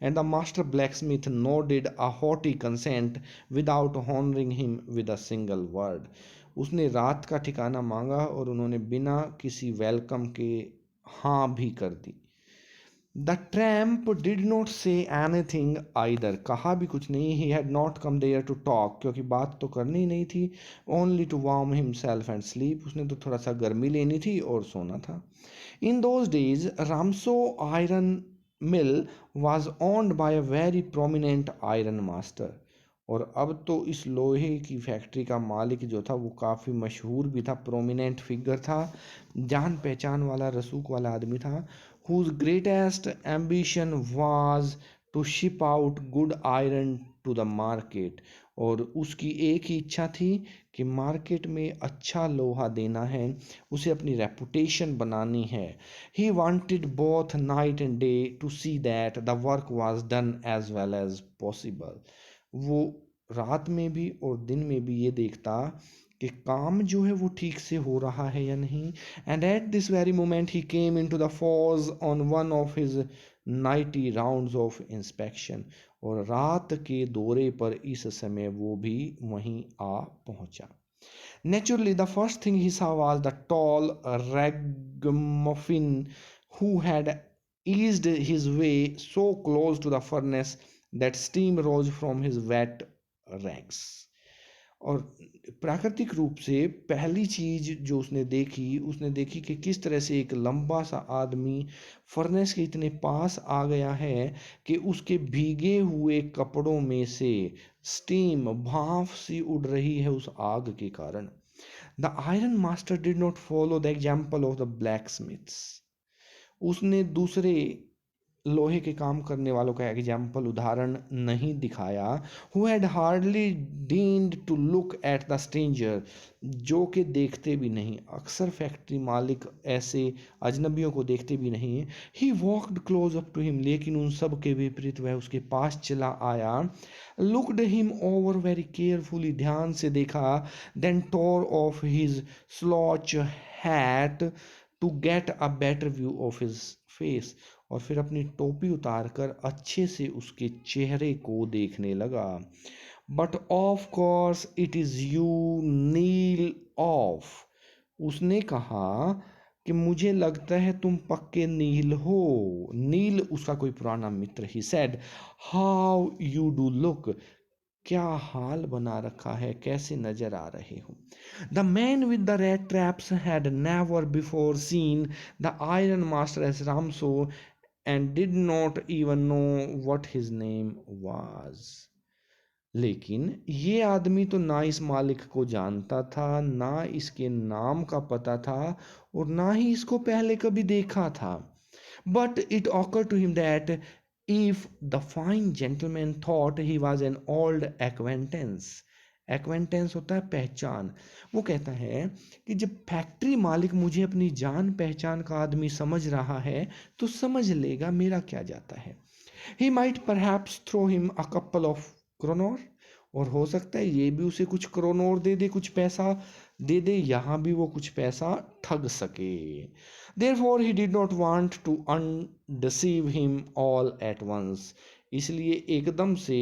Speaker 1: and the master blacksmith nodded a haughty consent without honoring him with a single word. उसने रात का ठिकाना मांगा और उन्होंने बिना किसी वेलकम के हाँ भी कर दी। The tramp did not say anything either. कहा भी कुछ नहीं. He had not come there to talk. क्योंकि बात तो करनी ही नहीं थी. Only to warm himself and sleep. उसने तो थोड़ा सा गर्मी लेनी थी और सोना था. In those days, Ramso Iron Mill was owned by a very prominent iron master. और अब तो इस लोहे की फैक्ट्री का मालिक जो था वो काफ़ी मशहूर भी था, प्रोमिनेंट फिगर था, जान पहचान वाला रसूख वाला आदमी था. whose greatest ambition was to ship out good iron to the market. और उसकी एक ही इच्छा थी कि मार्केट में अच्छा लोहा देना है, उसे अपनी रेपुटेशन बनानी है. he wanted both night and day to see that the work was done as well as possible. वो रात में भी और दिन में भी ये देखता कि काम जो है वो ठीक से हो रहा है या नहीं. And at this very moment he came in to the forge on one of his nightly rounds of inspection. और रात के दौरे पर इस समय वो भी वहीं आ पहुंचा. Naturally, the first thing he saw was the tall ragamuffin who had eased his way so close to the furnace that steam rose from his wet rags. और प्राकृतिक रूप से पहली चीज जो उसने देखी कि किस तरह से एक लंबा सा आदमी फर्नेस के इतने पास आ गया है कि उसके भीगे हुए कपड़ों में से स्टीम भाप सी उड़ रही है उस आग के कारण. The iron master did not follow the example of the black Smiths. उसने दूसरे लोहे के काम करने वालों का एग्जाम्पल उदाहरण नहीं दिखाया. Who had hardly deigned to look at the stranger. जो कि देखते भी नहीं, अक्सर फैक्ट्री मालिक ऐसे अजनबियों को देखते भी नहीं. He walked close up to him. लेकिन उन सब के विपरीत वह उसके पास चला आया. Looked him over very carefully. ध्यान से देखा. Then tore off his slouch hat to get a better view of his face. और फिर अपनी टोपी उतारकर अच्छे से उसके चेहरे को देखने लगा. But of course it is you Nils Olof. उसने कहा कि मुझे लगता है तुम पक्के नील हो. नील उसका कोई पुराना मित्र. He said, how you do look. क्या हाल बना रखा है, कैसे नजर आ रहे हो. The man with the red traps had never before seen the iron master as Ramsjo and did not even know what his name was. लेकिन ये आदमी तो ना इस मालिक को जानता था, ना इसके नाम का पता था और ना ही इसको पहले कभी देखा था. But it occurred to him that if the fine gentleman thought he was an old acquaintance. Acquaintance होता है पहचान. वो कहता है कि जब फैक्ट्री मालिक मुझे अपनी जान पहचान का आदमी समझ रहा है तो समझ लेगा, मेरा क्या जाता है. He might perhaps throw him a couple of kronor. और हो सकता है ये भी उसे कुछ क्रोनोर दे दे, कुछ पैसा दे दे, यहाँ भी वो कुछ पैसा ठग सके. Therefore he did not want to undeceive him all at once. इसलिए एकदम से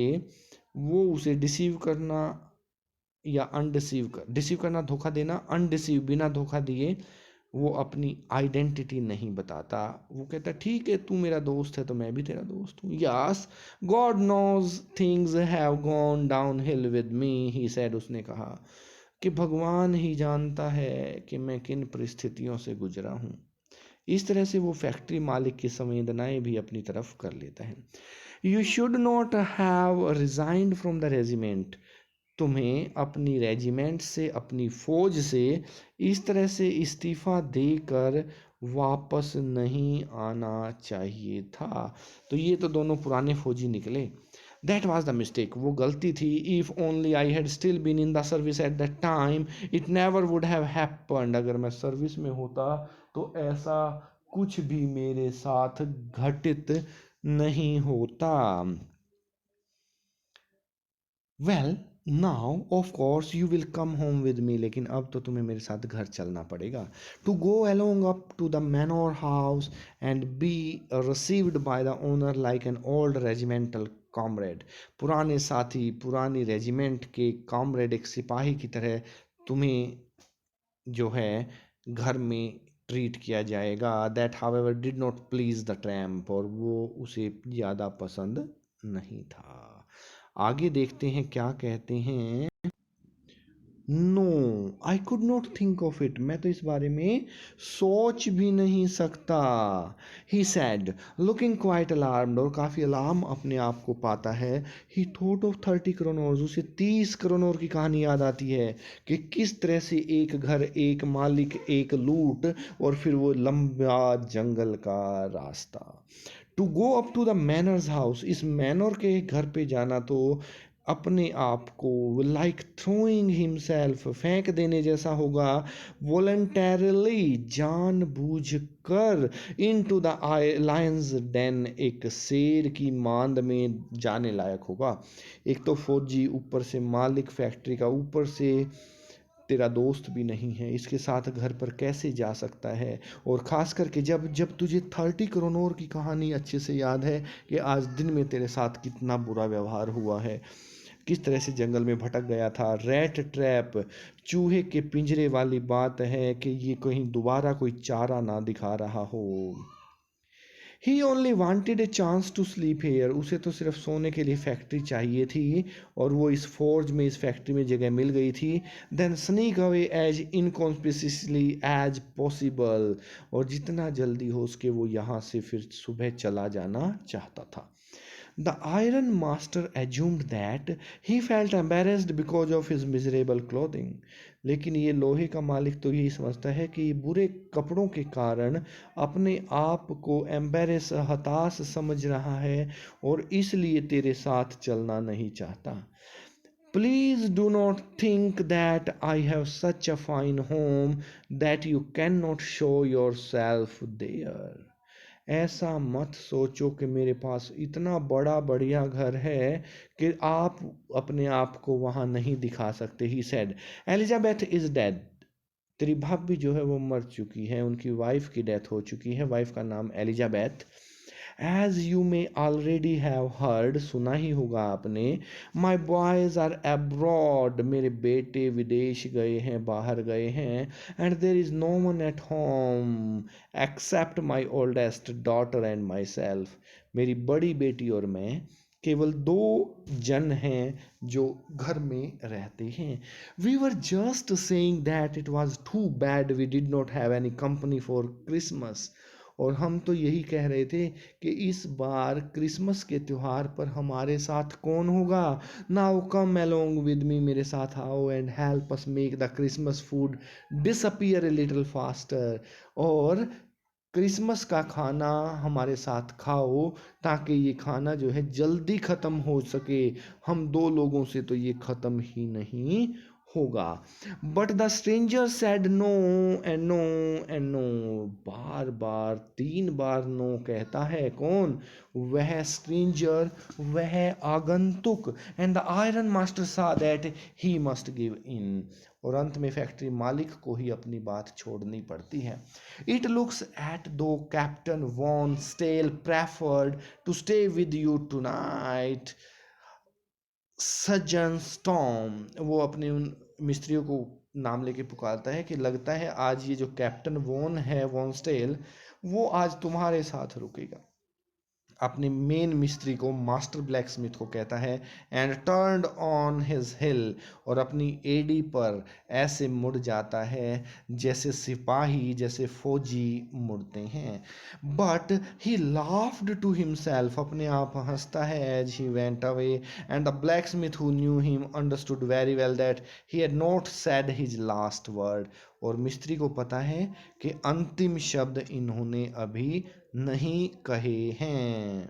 Speaker 1: वो उसे डिसीव करना या डिसीव करना धोखा देना, अनडिसीव बिना धोखा दिए वो अपनी आइडेंटिटी नहीं बताता. वो कहता ठीक है तू मेरा दोस्त है तो मैं भी तेरा दोस्त हूँ. Yes, God knows things have gone downhill with me, he said. उसने कहा कि भगवान ही जानता है कि मैं किन परिस्थितियों से गुजरा हूँ. इस तरह से वो फैक्ट्री मालिक की संवेदनाएं भी अपनी तरफ कर लेता है. You should not have resigned from the regiment. तुम्हें अपनी रेजिमेंट से, अपनी फौज से इस तरह से इस्तीफ़ा देकर वापस नहीं आना चाहिए था. तो ये तो दोनों पुराने फौजी निकले. That was the mistake. वो गलती थी. If only I had still been in the service at that time it never would have happened. अगर मैं सर्विस में होता तो ऐसा कुछ भी मेरे साथ घटित नहीं होता. Well now of course you will come home with me. लेकिन अब तो तुम्हें मेरे साथ घर चलना पड़ेगा. To go along up to the manor house and be received by the owner like an old regimental comrade. पुराने साथी, पुरानी रेजिमेंट के कॉमरेड, एक सिपाही की तरह तुम्हें जो है घर में ट्रीट किया जाएगा। That however did not please the tramp, और वो उसे ज़्यादा पसंद नहीं था। आगे देखते हैं क्या कहते हैं। No, I could not think of it, मैं तो इस बारे में सोच भी नहीं सकता। He said looking quite alarmed, और काफ़ी अलार्म अपने आप को पाता है। ही थॉट ऑफ 30 करोनोर्स, उसे 30 करोनोर की कहानी याद आती है कि किस तरह से एक घर, एक मालिक, एक लूट, और फिर वो लंबा जंगल का रास्ता। To go up to the manor's house, इस मैनर के घर पे जाना तो अपने आप को लाइक थ्रोइंग हिमसेल्फ, फेंक देने जैसा होगा। वॉलंटरली, जानबूझ कर, इन टू द लायंस डेन, एक शेर की मांद में जाने लायक होगा। एक तो फौजी, ऊपर से मालिक फैक्ट्री का, ऊपर से तेरा दोस्त भी नहीं है, इसके साथ घर पर कैसे जा सकता है। और ख़ास करके जब जब तुझे 30 करोनोर की कहानी अच्छे से याद है कि आज दिन में तेरे साथ कितना बुरा व्यवहार हुआ है, किस तरह से जंगल में भटक गया था। रैट ट्रैप, चूहे के पिंजरे वाली बात है कि ये कहीं दोबारा कोई चारा ना दिखा रहा हो। He only wanted a chance to sleep here, उसे तो सिर्फ सोने के लिए फैक्ट्री चाहिए थी, और वो इस फोर्ज में, इस फैक्ट्री में जगह मिल गई थी। Then sneak away as inconspicuously as possible, और जितना जल्दी हो सके वो यहाँ से फिर सुबह चला जाना चाहता था। The iron master assumed that he felt embarrassed because of his miserable clothing. लेकिन ये लोहे का मालिक तो यही समझता है कि ये बुरे कपड़ों के कारण अपने आप को एम्बेरस, हताश समझ रहा है, और इसलिए तेरे साथ चलना नहीं चाहता। Please do not think that I have such a fine home that you cannot show yourself there. ऐसा मत सोचो कि मेरे पास इतना बड़ा बढ़िया घर है कि आप अपने आप को वहाँ नहीं दिखा सकते। He said Elizabeth is dead, तेरी भाभी जो है वो मर चुकी है, उनकी वाइफ की डेथ हो चुकी है। वाइफ का नाम Elizabeth. As you may already have heard, सुना ही होगा आपने, माई बॉयज आर अब्रॉड, मेरे बेटे विदेश गए हैं, बाहर गए हैं। And there is no one at home except my oldest daughter and myself, मेरी बड़ी बेटी और मैं केवल 2 जन हैं जो घर में रहते हैं। We were just saying that it was too bad we did not have any company for Christmas, और हम तो यही कह रहे थे कि इस बार क्रिसमस के त्यौहार पर हमारे साथ कौन होगा। Now come along with me, मेरे साथ आओ, and help us make the Christmas food disappear a little faster, और क्रिसमस का खाना हमारे साथ खाओ ताकि ये खाना जो है जल्दी ख़त्म हो सके। हम 2 लोगों से तो ये ख़त्म ही नहीं होगा। But the stranger said no and no and no, बार बार 3 बार नो कहता है। कौन? वह स्ट्रेंजर, वह आगंतुक। And the iron master saw that he must give in, और अंत में फैक्ट्री मालिक को ही अपनी बात छोड़नी पड़ती है। It looks at though Captain Von Stale preferred to stay with you tonight, Sajjan storm, वो अपने उन मिस्त्रियों को नाम लेके पुकारता है कि लगता है आज ये जो कैप्टन वॉन है, वॉन स्टेल, वो आज तुम्हारे साथ रुकेगा। अपने मेन मिस्त्री को, मास्टर ब्लैक स्मिथ को कहता है। एंड टर्न्ड ऑन हिज हिल, और अपनी एडी पर ऐसे मुड़ जाता है जैसे सिपाही, जैसे फौजी मुड़ते हैं। But he laughed to himself, अपने आप हंसता है। As he went away and the blacksmith who knew him understood very well that he had not said his last word, और मिस्त्री को पता है कि अंतिम शब्द इन्होंने अभी नहीं कहे हैं।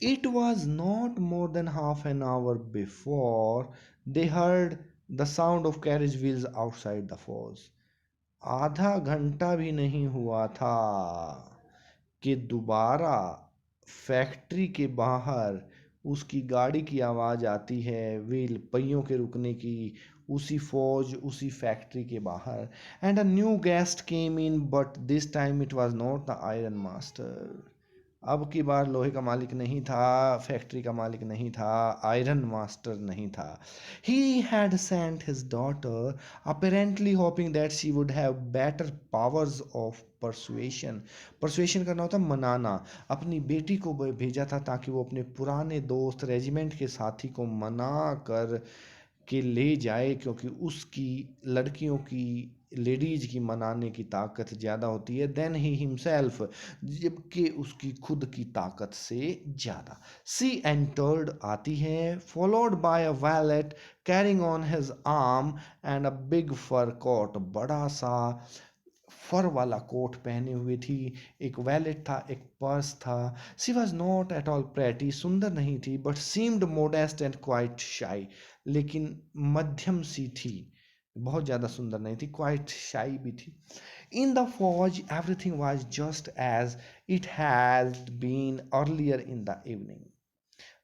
Speaker 1: It was not more than half an hour before they heard the sound of carriage wheels outside the falls. आधा घंटा भी नहीं हुआ था कि दोबारा फैक्ट्री के बाहर उसकी गाड़ी की आवाज़ आती है, व्हील, पहियों के रुकने की, उसी फौज, उसी फैक्ट्री के बाहर। And a new guest came in, but this time it was not the iron master. अब की बार लोहे का मालिक नहीं था, फैक्ट्री का मालिक नहीं था, आयरन मास्टर नहीं था. He had sent his daughter apparently hoping that she would have better powers of persuasion. Persuasion करना होता है मनाना. अपनी बेटी को भेजा था ताकि वो अपने पुराने दोस्त रेजिमेंट के साथी को मना कर के ले जाए, क्योंकि उसकी लड़कियों की, लेडीज की मनाने की ताकत ज़्यादा होती है देन ही हिमसेल्फ, जबकि उसकी खुद की ताकत से ज़्यादा. सी एंटर्ड आती है, followed by a valet carrying on his arm and a big fur coat. बड़ा सा फर वाला कोट पहने हुए थी. एक वैलेट था, एक पर्स था. She was not at all pretty, सुंदर नहीं थी, but seemed modest and quite शाई. लेकिन मध्यम सी थी, बहुत ज़्यादा सुंदर नहीं थी, क्वाइट शाई भी थी. In the forge everything was just as it has been earlier in the evening.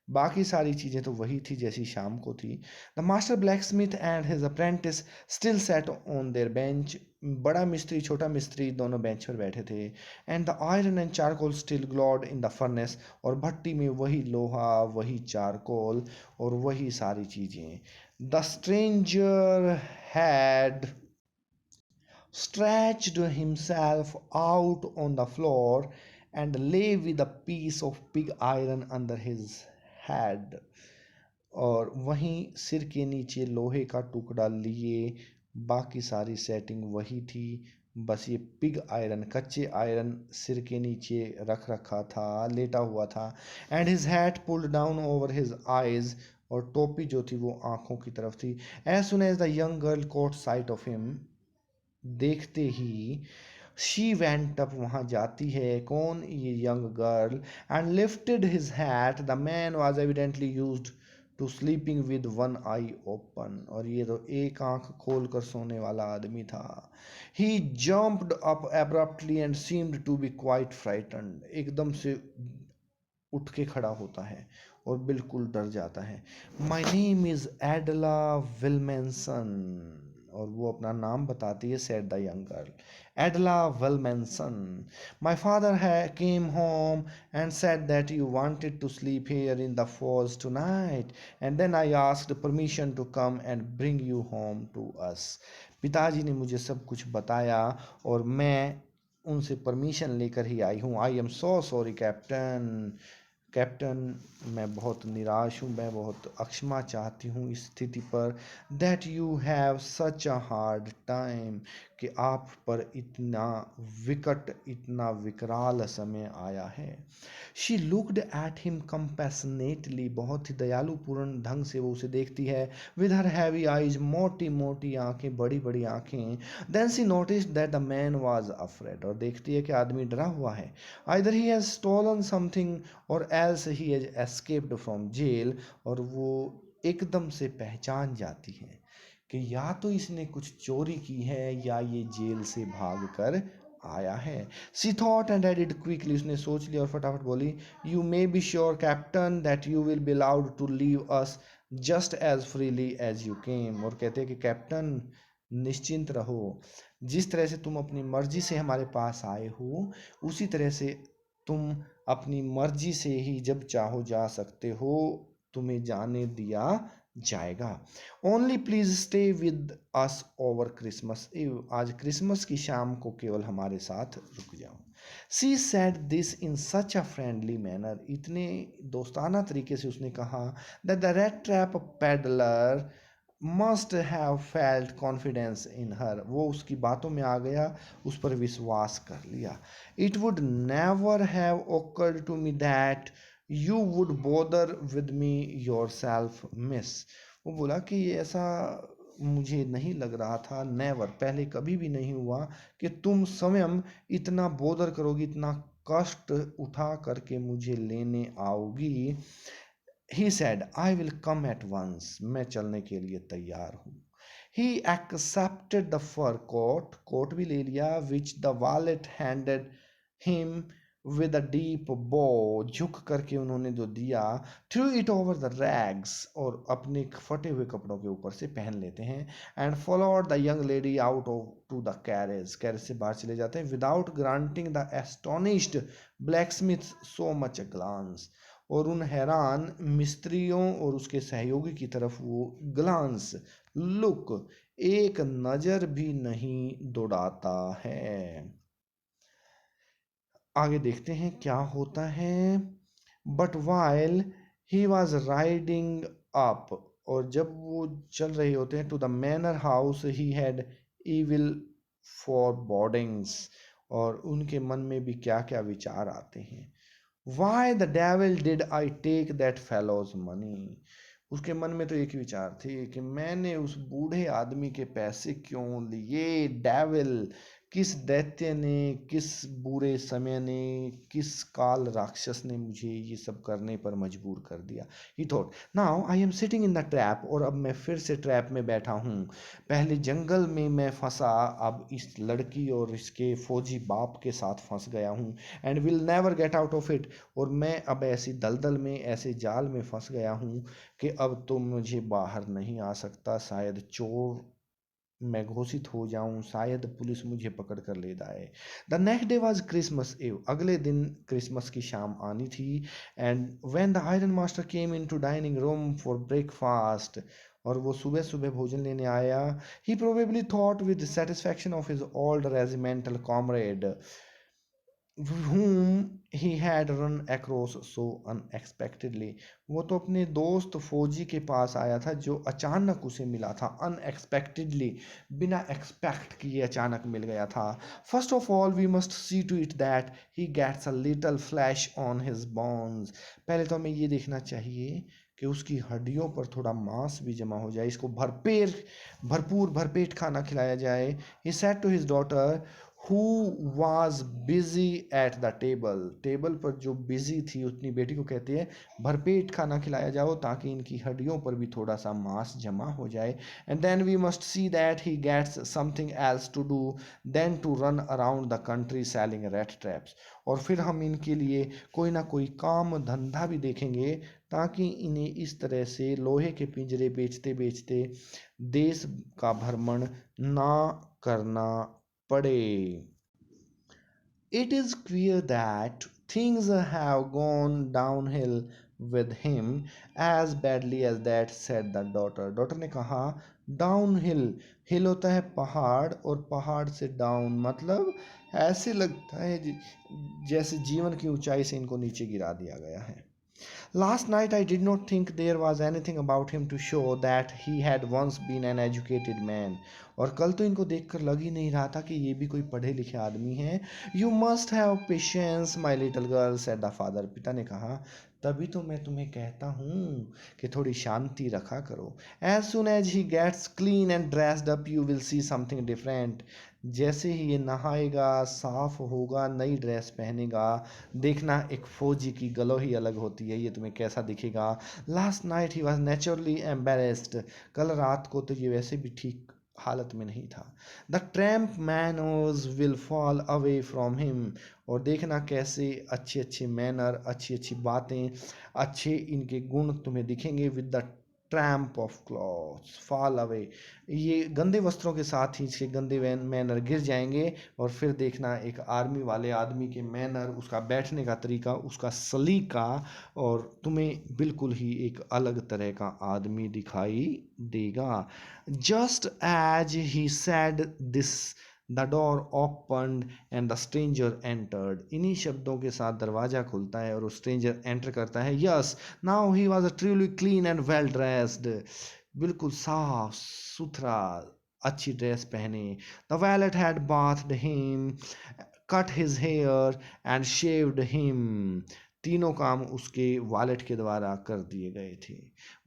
Speaker 1: बाकी सारी चीज़ें तो वही थी जैसी शाम को थी. The master black Smith and his apprentice still set on their bench. बड़ा मिस्त्री छोटा मिस्त्री दोनों बेंच पर बैठे थे. And the iron and charcoal still glowed in the furnace. और भट्टी में वही लोहा, वही चारकोल और वही सारी चीज़ें. The stranger had stretched himself out on the floor and lay with a piece of pig iron under his head. और वहीं सिर के नीचे लोहे का टुकड़ा लिए. बाकी सारी सेटिंग वही थी, बस ये पिग आयरन, कच्चे आयरन सिर के नीचे रख रखा था, लेटा हुआ था. And his hat pulled down over his eyes. और टोपी जो थी वो आंखों की तरफ थी. As soon as the young girl caught sight of him, देखते ही शी वेंट अप, वहाँ जाती है. कौन? ये young girl. And lifted his hat. The man was evidently used to sleeping with one eye open. और ये तो एक आंख खोल कर सोने वाला आदमी था. He jumped up abruptly and seemed to be quite frightened. एकदम से उठ के खड़ा होता है और बिल्कुल डर जाता है. My name is Edla Willmansson. और वो अपना नाम बताती है. Said the young girl. Edla Willmansson. My father came home and said that you wanted to sleep here in the forge tonight and then I asked permission to come and bring you home to us. पिताजी ने मुझे सब कुछ बताया और मैं उनसे permission लेकर ही आई हूँ. I am so sorry captain. Captain, मैं बहुत निराश हूँ, मैं बहुत अक्षमा चाहती हूँ इस स्थिति पर. That you have such a hard time, कि आप पर इतना विकट, इतना विकराल समय आया है. She looked at him compassionately. बहुत ही दयालुपूर्ण ढंग से वो उसे देखती है. विद हर हैवी आइज, मोटी मोटी आंखें, बड़ी बड़ी आंखें. Then she noticed that the man was afraid. और देखती है कि आदमी डरा हुआ है. Either he has stolen something और else he has escaped from jail. और वो एकदम से पहचान जाती है कि या तो इसने कुछ चोरी की है या ये जेल से भाग कर आया है. She thought and added quickly. उसने सोच लिया और फटाफट बोली. You may be sure captain that you will be allowed to leave us just as freely as you came. और कहते हैं कि कैप्टन, निश्चिंत रहो, जिस तरह से तुम अपनी मर्जी से हमारे पास आए हो उसी तरह से तुम अपनी मर्जी से ही जब चाहो जा सकते हो. तुम्हें जाने दिया जाएगा. Only please stay with us over Christmas Eve. आज क्रिसमस की शाम को केवल हमारे साथ रुक जाओ. She said this in such a friendly manner. इतने दोस्ताना तरीके से उसने कहा. That the red trap peddler must have felt confidence in her. वो उसकी बातों में आ गया, उस पर विश्वास कर लिया. It would never have occurred to me that you would bother with me yourself miss. वो बोला कि ये ऐसा मुझे नहीं लग रहा था, नेवर, पहले कभी भी नहीं हुआ कि तुम स्वयं इतना बोदर करोगी, इतना कष्ट उठा करके मुझे लेने आओगी. He said I will come at once. मैं चलने के लिए तैयार हूँ. He accepted the fur coat. Coat भी ले लिया. Which the valet handed him. with a deep bow, झुक करके उन्होंने जो दिया, threw it over the rags, और अपने फटे हुए कपड़ों के ऊपर से पहन लेते हैं, and followed the young lady out of to the carriage, carriage से बाहर चले जाते हैं, without granting the astonished blacksmith so much a glance, और उन हैरान मिस्त्रियों और उसके सहयोगी की तरफ वो ग्लांस, लुक, एक नजर भी नहीं दौड़ाता है। आगे देखते हैं क्या होता है। But while he was riding up, और जब वो चल रहे होते हैं to the manor house, he had evil forebodings, और उनके मन में भी क्या क्या विचार आते हैं। Why the devil did I take that fellow's money, उसके मन में तो एक विचार थे कि मैंने उस बूढ़े आदमी के पैसे क्यों लिए। डेविल, किस दैत्य ने, किस बुरे समय ने, किस काल राक्षस ने मुझे ये सब करने पर मजबूर कर दिया। ही thought now I am sitting in the trap, और अब मैं फिर से ट्रैप में बैठा हूँ। पहले जंगल में मैं फंसा, अब इस लड़की और इसके फौजी बाप के साथ फंस गया हूँ, and will never get out of it, और मैं अब ऐसी दलदल में, ऐसे जाल में फंस गया हूँ कि अब तो मुझे बाहर नहीं आ सकता। शायद चोर मैं घोषित हो जाऊं, शायद पुलिस मुझे पकड़ कर ले जाए। The next day was Christmas Eve, अगले दिन क्रिसमस की शाम आनी थी। And when the iron master came into dining room for breakfast, और वो सुबह सुबह भोजन लेने आया। He probably thought with satisfaction of his old regimental comrade whom he had run across so unexpectedly, वो तो अपने दोस्त फौजी के पास आया था जो अचानक उसे मिला था। unexpectedly, बिना एक्सपेक्ट किए अचानक मिल गया था। first of all we must see to it that he gets a little flesh on his bones, पहले तो हमें ये देखना चाहिए कि उसकी हड्डियों पर थोड़ा मांस भी जमा हो जाए, इसको भरपूर भरपेट खाना खिलाया जाए। he said to his daughter who was busy at the table, table पर जो बिजी थी उतनी बेटी को कहती है भरपेट खाना खिलाया जाओ ताकि इनकी हड्डियों पर भी थोड़ा सा मांस जमा हो जाए। And then we must see that he gets something else to do than to run around the country selling rat traps, और फिर हम इनके लिए कोई ना कोई काम धंधा भी देखेंगे ताकि इन्हें इस तरह से लोहे के पिंजरे बेचते बेचते देश का भ्रमण ना करना पड़े। It is clear that things have gone downhill with him as badly as that, said the daughter. Daughter ने कहा डाउनहिल, हिल होता है पहाड़, और पहाड़ से डाउन मतलब ऐसे लगता है जैसे जीवन की ऊंचाई से इनको नीचे गिरा दिया गया है। Last night I did not think there was anything about him to show that he had once been an educated man. और कल तो इनको देखकर लग ही नहीं रहा था कि ये भी कोई पढ़े लिखे आदमी हैं। You must have patience, my little girl, said the father. पिता ने कहा तभी तो मैं तुम्हें कहता हूँ कि थोड़ी शांति रखा करो। As soon as he gets clean and dressed up, you will see something different. जैसे ही ये नहाएगा, साफ होगा, नई ड्रेस पहनेगा, देखना एक फौजी की गलो ही अलग होती है, ये तुम्हें कैसा दिखेगा। Last night he was naturally embarrassed, कल रात को तो ये वैसे भी ठीक हालत में नहीं था। The tramp manners will fall away from him, और देखना कैसे अच्छे अच्छे मैनर, अच्छी अच्छी बातें, अच्छे इनके गुण तुम्हें दिखेंगे। With the tramp of clothes fall away, ये गंदे वस्त्रों के साथ ही इसके गंदे मैनर गिर जाएंगे, और फिर देखना एक आर्मी वाले आदमी के मैनर, उसका बैठने का तरीका, उसका सलीका, और तुम्हें बिल्कुल ही एक अलग तरह का आदमी दिखाई देगा। Just as he said this the door opened and the stranger entered, इन्हीं शब्दों के साथ दरवाजा खुलता है और स्ट्रेंजर एंटर करता है। Yes, now he was truly clean and well dressed, बिल्कुल साफ सुथरा, अच्छी ड्रेस पहने। The valet had bathed him, cut his hair and shaved him, तीनों काम उसके वॉलेट के द्वारा कर दिए गए थे।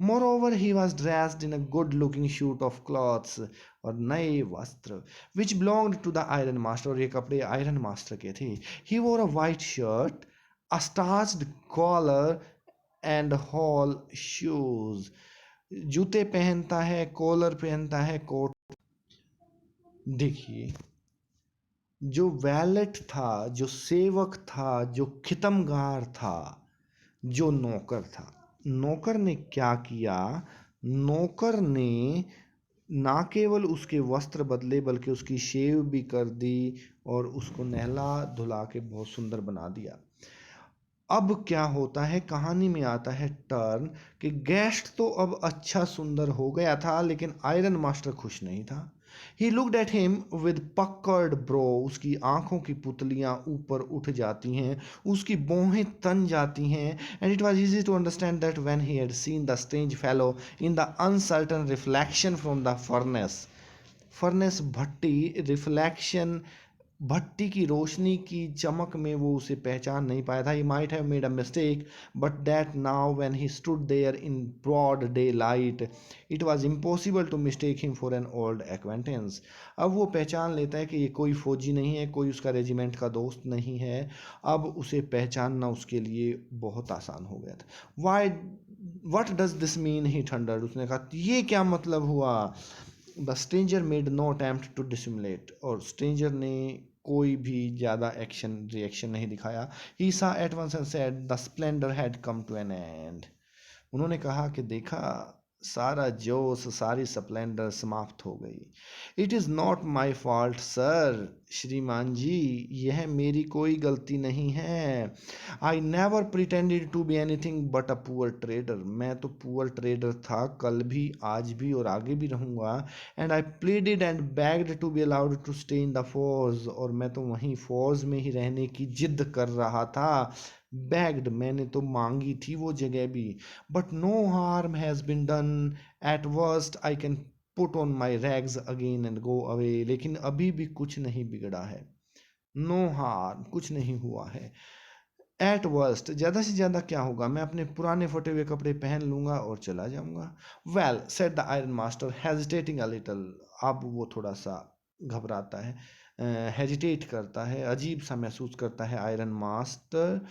Speaker 1: Moreover he was dressed in a good looking suit of clothes, और नए वस्त्र, which belonged to the iron master, और ये कपड़े आयरन मास्टर के थे। He wore a white shirt, a starched collar and whole shoes, जूते पहनता है, कॉलर पहनता है, कोट। देखिए जो वैलेट था, जो सेवक था, जो खितमगार था, जो नौकर था, नौकर ने क्या किया? नौकर ने ना केवल उसके वस्त्र बदले बल्कि उसकी शेव भी कर दी और उसको नहला धुला के बहुत सुंदर बना दिया। अब क्या होता है, कहानी में आता है टर्न कि गेस्ट तो अब अच्छा सुंदर हो गया था, लेकिन आयरन मास्टर खुश नहीं था। He looked at him with puckered bro, उसकी आंखों की पुतलियां ऊपर उठ जाती हैं, उसकी भौहें तन जाती हैं। And it was easy to understand that when he had seen the strange fellow in the uncertain reflection from the furnace भट्टी, रिफ्लेक्शन भट्टी की रोशनी की चमक में वो उसे पहचान नहीं पाया था। He might have made a mistake but that now when he stood there in broad daylight it was impossible to mistake him for an old acquaintance. अब वो पहचान लेता है कि ये कोई फौजी नहीं है, कोई उसका रेजिमेंट का दोस्त नहीं है। अब उसे पहचानना उसके लिए बहुत आसान हो गया था। Why what does this mean, he thundered, उसने कहा ये क्या मतलब हुआ? The stranger made no attempt to dissimulate, और स्ट्रेंजर ने कोई भी ज़्यादा एक्शन रिएक्शन नहीं दिखाया। He saw at once and said the splendour had come to an end, उन्होंने कहा कि देखा, सारा जोश, सारी स्प्लेंडर समाप्त हो गई। It is not my fault sir, श्रीमान जी, यह मेरी कोई गलती नहीं है। I never pretended to be anything but a poor trader, मैं तो पुअर ट्रेडर था, कल भी, आज भी और आगे भी रहूँगा। And I pleaded and begged to be allowed to stay in the forge, और मैं तो वहीं फौज में ही रहने की जिद कर रहा था। बेग्ड, मैंने तो मांगी थी वो जगह भी। But no harm has been done, at worst I can put on my rags again and go away, लेकिन अभी भी कुछ नहीं बिगड़ा है। नो हार्म, कुछ नहीं हुआ है। एट वर्स्ट, ज़्यादा से ज़्यादा क्या होगा, मैं अपने पुराने फटे हुए कपड़े पहन लूँगा और चला जाऊँगा। Well said the iron master hesitating a little, अब वो थोड़ा सा घबराता है, हेजिटेट करता है, अजीब सा महसूस करता है iron master.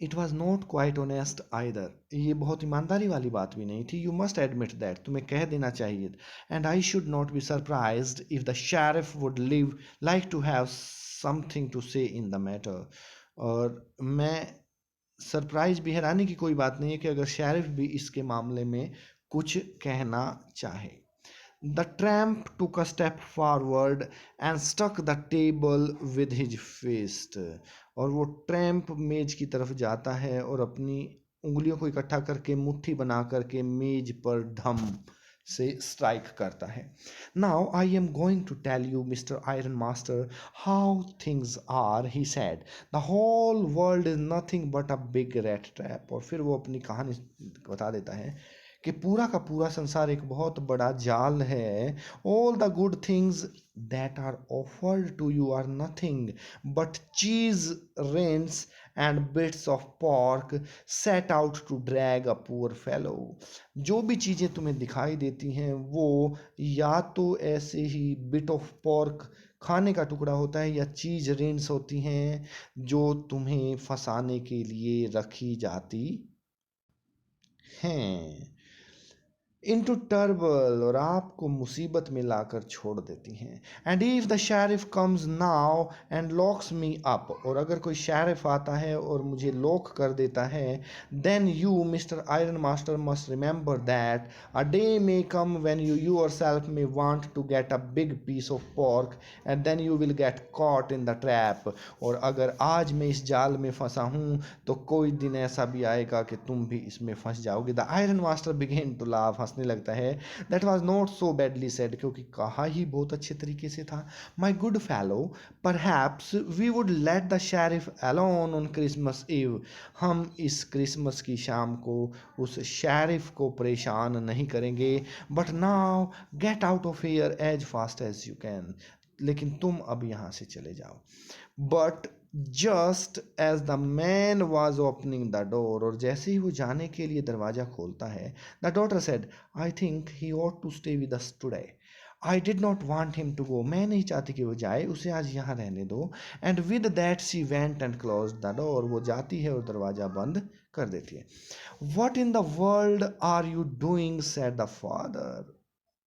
Speaker 1: It was not quite honest either, ये बहुत ईमानदारी वाली बात भी नहीं थी। यू मस्ट एडमिट दैट, तुम्हें कह देना चाहिए। And I should not be surprised if the sheriff would live like to have something to say in the matter, और मैं सरप्राइज भी, हैरानी की कोई बात नहीं है कि अगर शेरिफ भी इसके मामले में कुछ कहना चाहे। The tramp took a step forward and struck the table with his fist, और वो ट्रैम्प मेज की तरफ जाता है और अपनी उंगलियों को इकट्ठा करके मुट्ठी बना करके मेज पर धम से स्ट्राइक करता है। Now I am going to tell you mister ironmaster how things are, he said, the whole world is nothing but a big rat trap, और फिर वो अपनी कहानी बता देता है कि पूरा का पूरा संसार एक बहुत बड़ा जाल है। All the good things that are offered to you are nothing but cheese, rinds and bits of pork set out to drag a poor fellow, जो भी चीज़ें तुम्हें दिखाई देती हैं वो या तो ऐसे ही बिट ऑफ पॉर्क, खाने का टुकड़ा होता है, या चीज रेंट्स होती हैं जो तुम्हें फंसाने के लिए रखी जाती हैं, इनटू टर्बल, और आपको मुसीबत में लाकर छोड़ देती हैं। And if the sheriff comes now and locks me up, और अगर कोई शेरिफ आता है और मुझे लॉक कर देता है, then you mister ironmaster must remember that a day may come when you yourself may want to get a big piece of pork and then you will get caught in the trap, और अगर आज मैं इस जाल में फंसा हूँ तो कोई दिन ऐसा भी आएगा कि तुम भी इसमें फंस जाओगे। The iron master began to laugh, हंसने लगता है। That was not so badly said, क्योंकि कहा ही बहुत अच्छे तरीके से था। My good fellow, perhaps we would let the sheriff alone on Christmas Eve, हम इस क्रिसमस की शाम को उस शेरिफ को परेशान नहीं करेंगे। But now get out of here as fast as you can, लेकिन तुम अब यहाँ से चले जाओ। But just as the man was opening the door, और जैसे ही वो जाने के लिए दरवाजा खोलता है, the daughter said, I think he ought to stay with us today, I did not want him to go, मैं नहीं चाहती कि वो जाए, उसे आज यहाँ रहने दो। And with that she went and close the door, वो जाती है और दरवाजा बंद कर देती है। What in the world are you doing, said the father,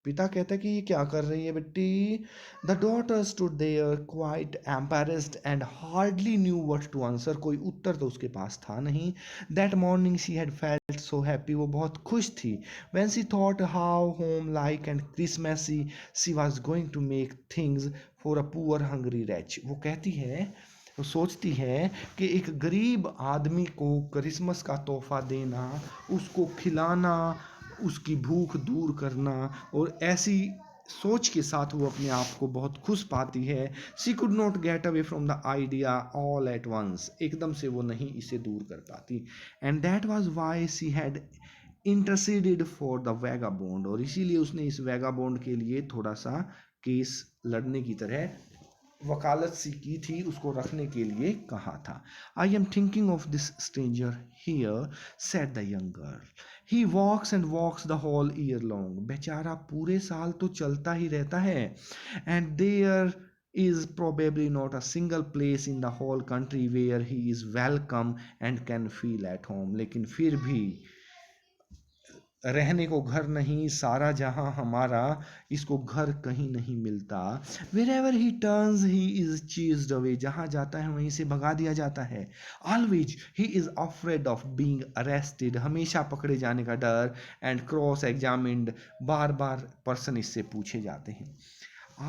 Speaker 1: पिता कहता है कि ये क्या कर रही है बेटी? The daughter stood there quite embarrassed and hardly knew what to answer. कोई उत्तर तो उसके पास था नहीं। That morning she had felt so happy, वो बहुत खुश थी। When she thought how homelike and Christmassy she was going to make things for a poor hungry wretch. वो कहती है, वो सोचती है कि एक गरीब आदमी को क्रिसमस का तोहफा देना, उसको खिलाना, उसकी भूख दूर करना, और ऐसी सोच के साथ वो अपने आप को बहुत खुश पाती है। She could not get away from the idea all at once, एकदम से वो नहीं इसे दूर कर पाती। And that was why she had interceded for the vagabond, और इसीलिए उसने इस वैगाबॉन्ड के लिए थोड़ा सा केस लड़ने की तरह वकालत सी की थी, उसको रखने के लिए कहा था। I am thinking of this stranger here, said the young girl. He walks and walks the whole year long, बेचारा पूरे साल तो चलता ही रहता है। And there is probably not a single place in the whole country where he is welcome and can feel at home, लेकिन फिर भी रहने को घर नहीं, सारा जहां हमारा, इसको घर कहीं नहीं मिलता। Wherever he turns he is chased away, जहां जाता है वहीं से भगा दिया जाता है। Always he is afraid of being arrested, हमेशा पकड़े जाने का डर। एंड क्रॉस एग्जामिन्ड, बार बार पर्सन इससे पूछे जाते हैं।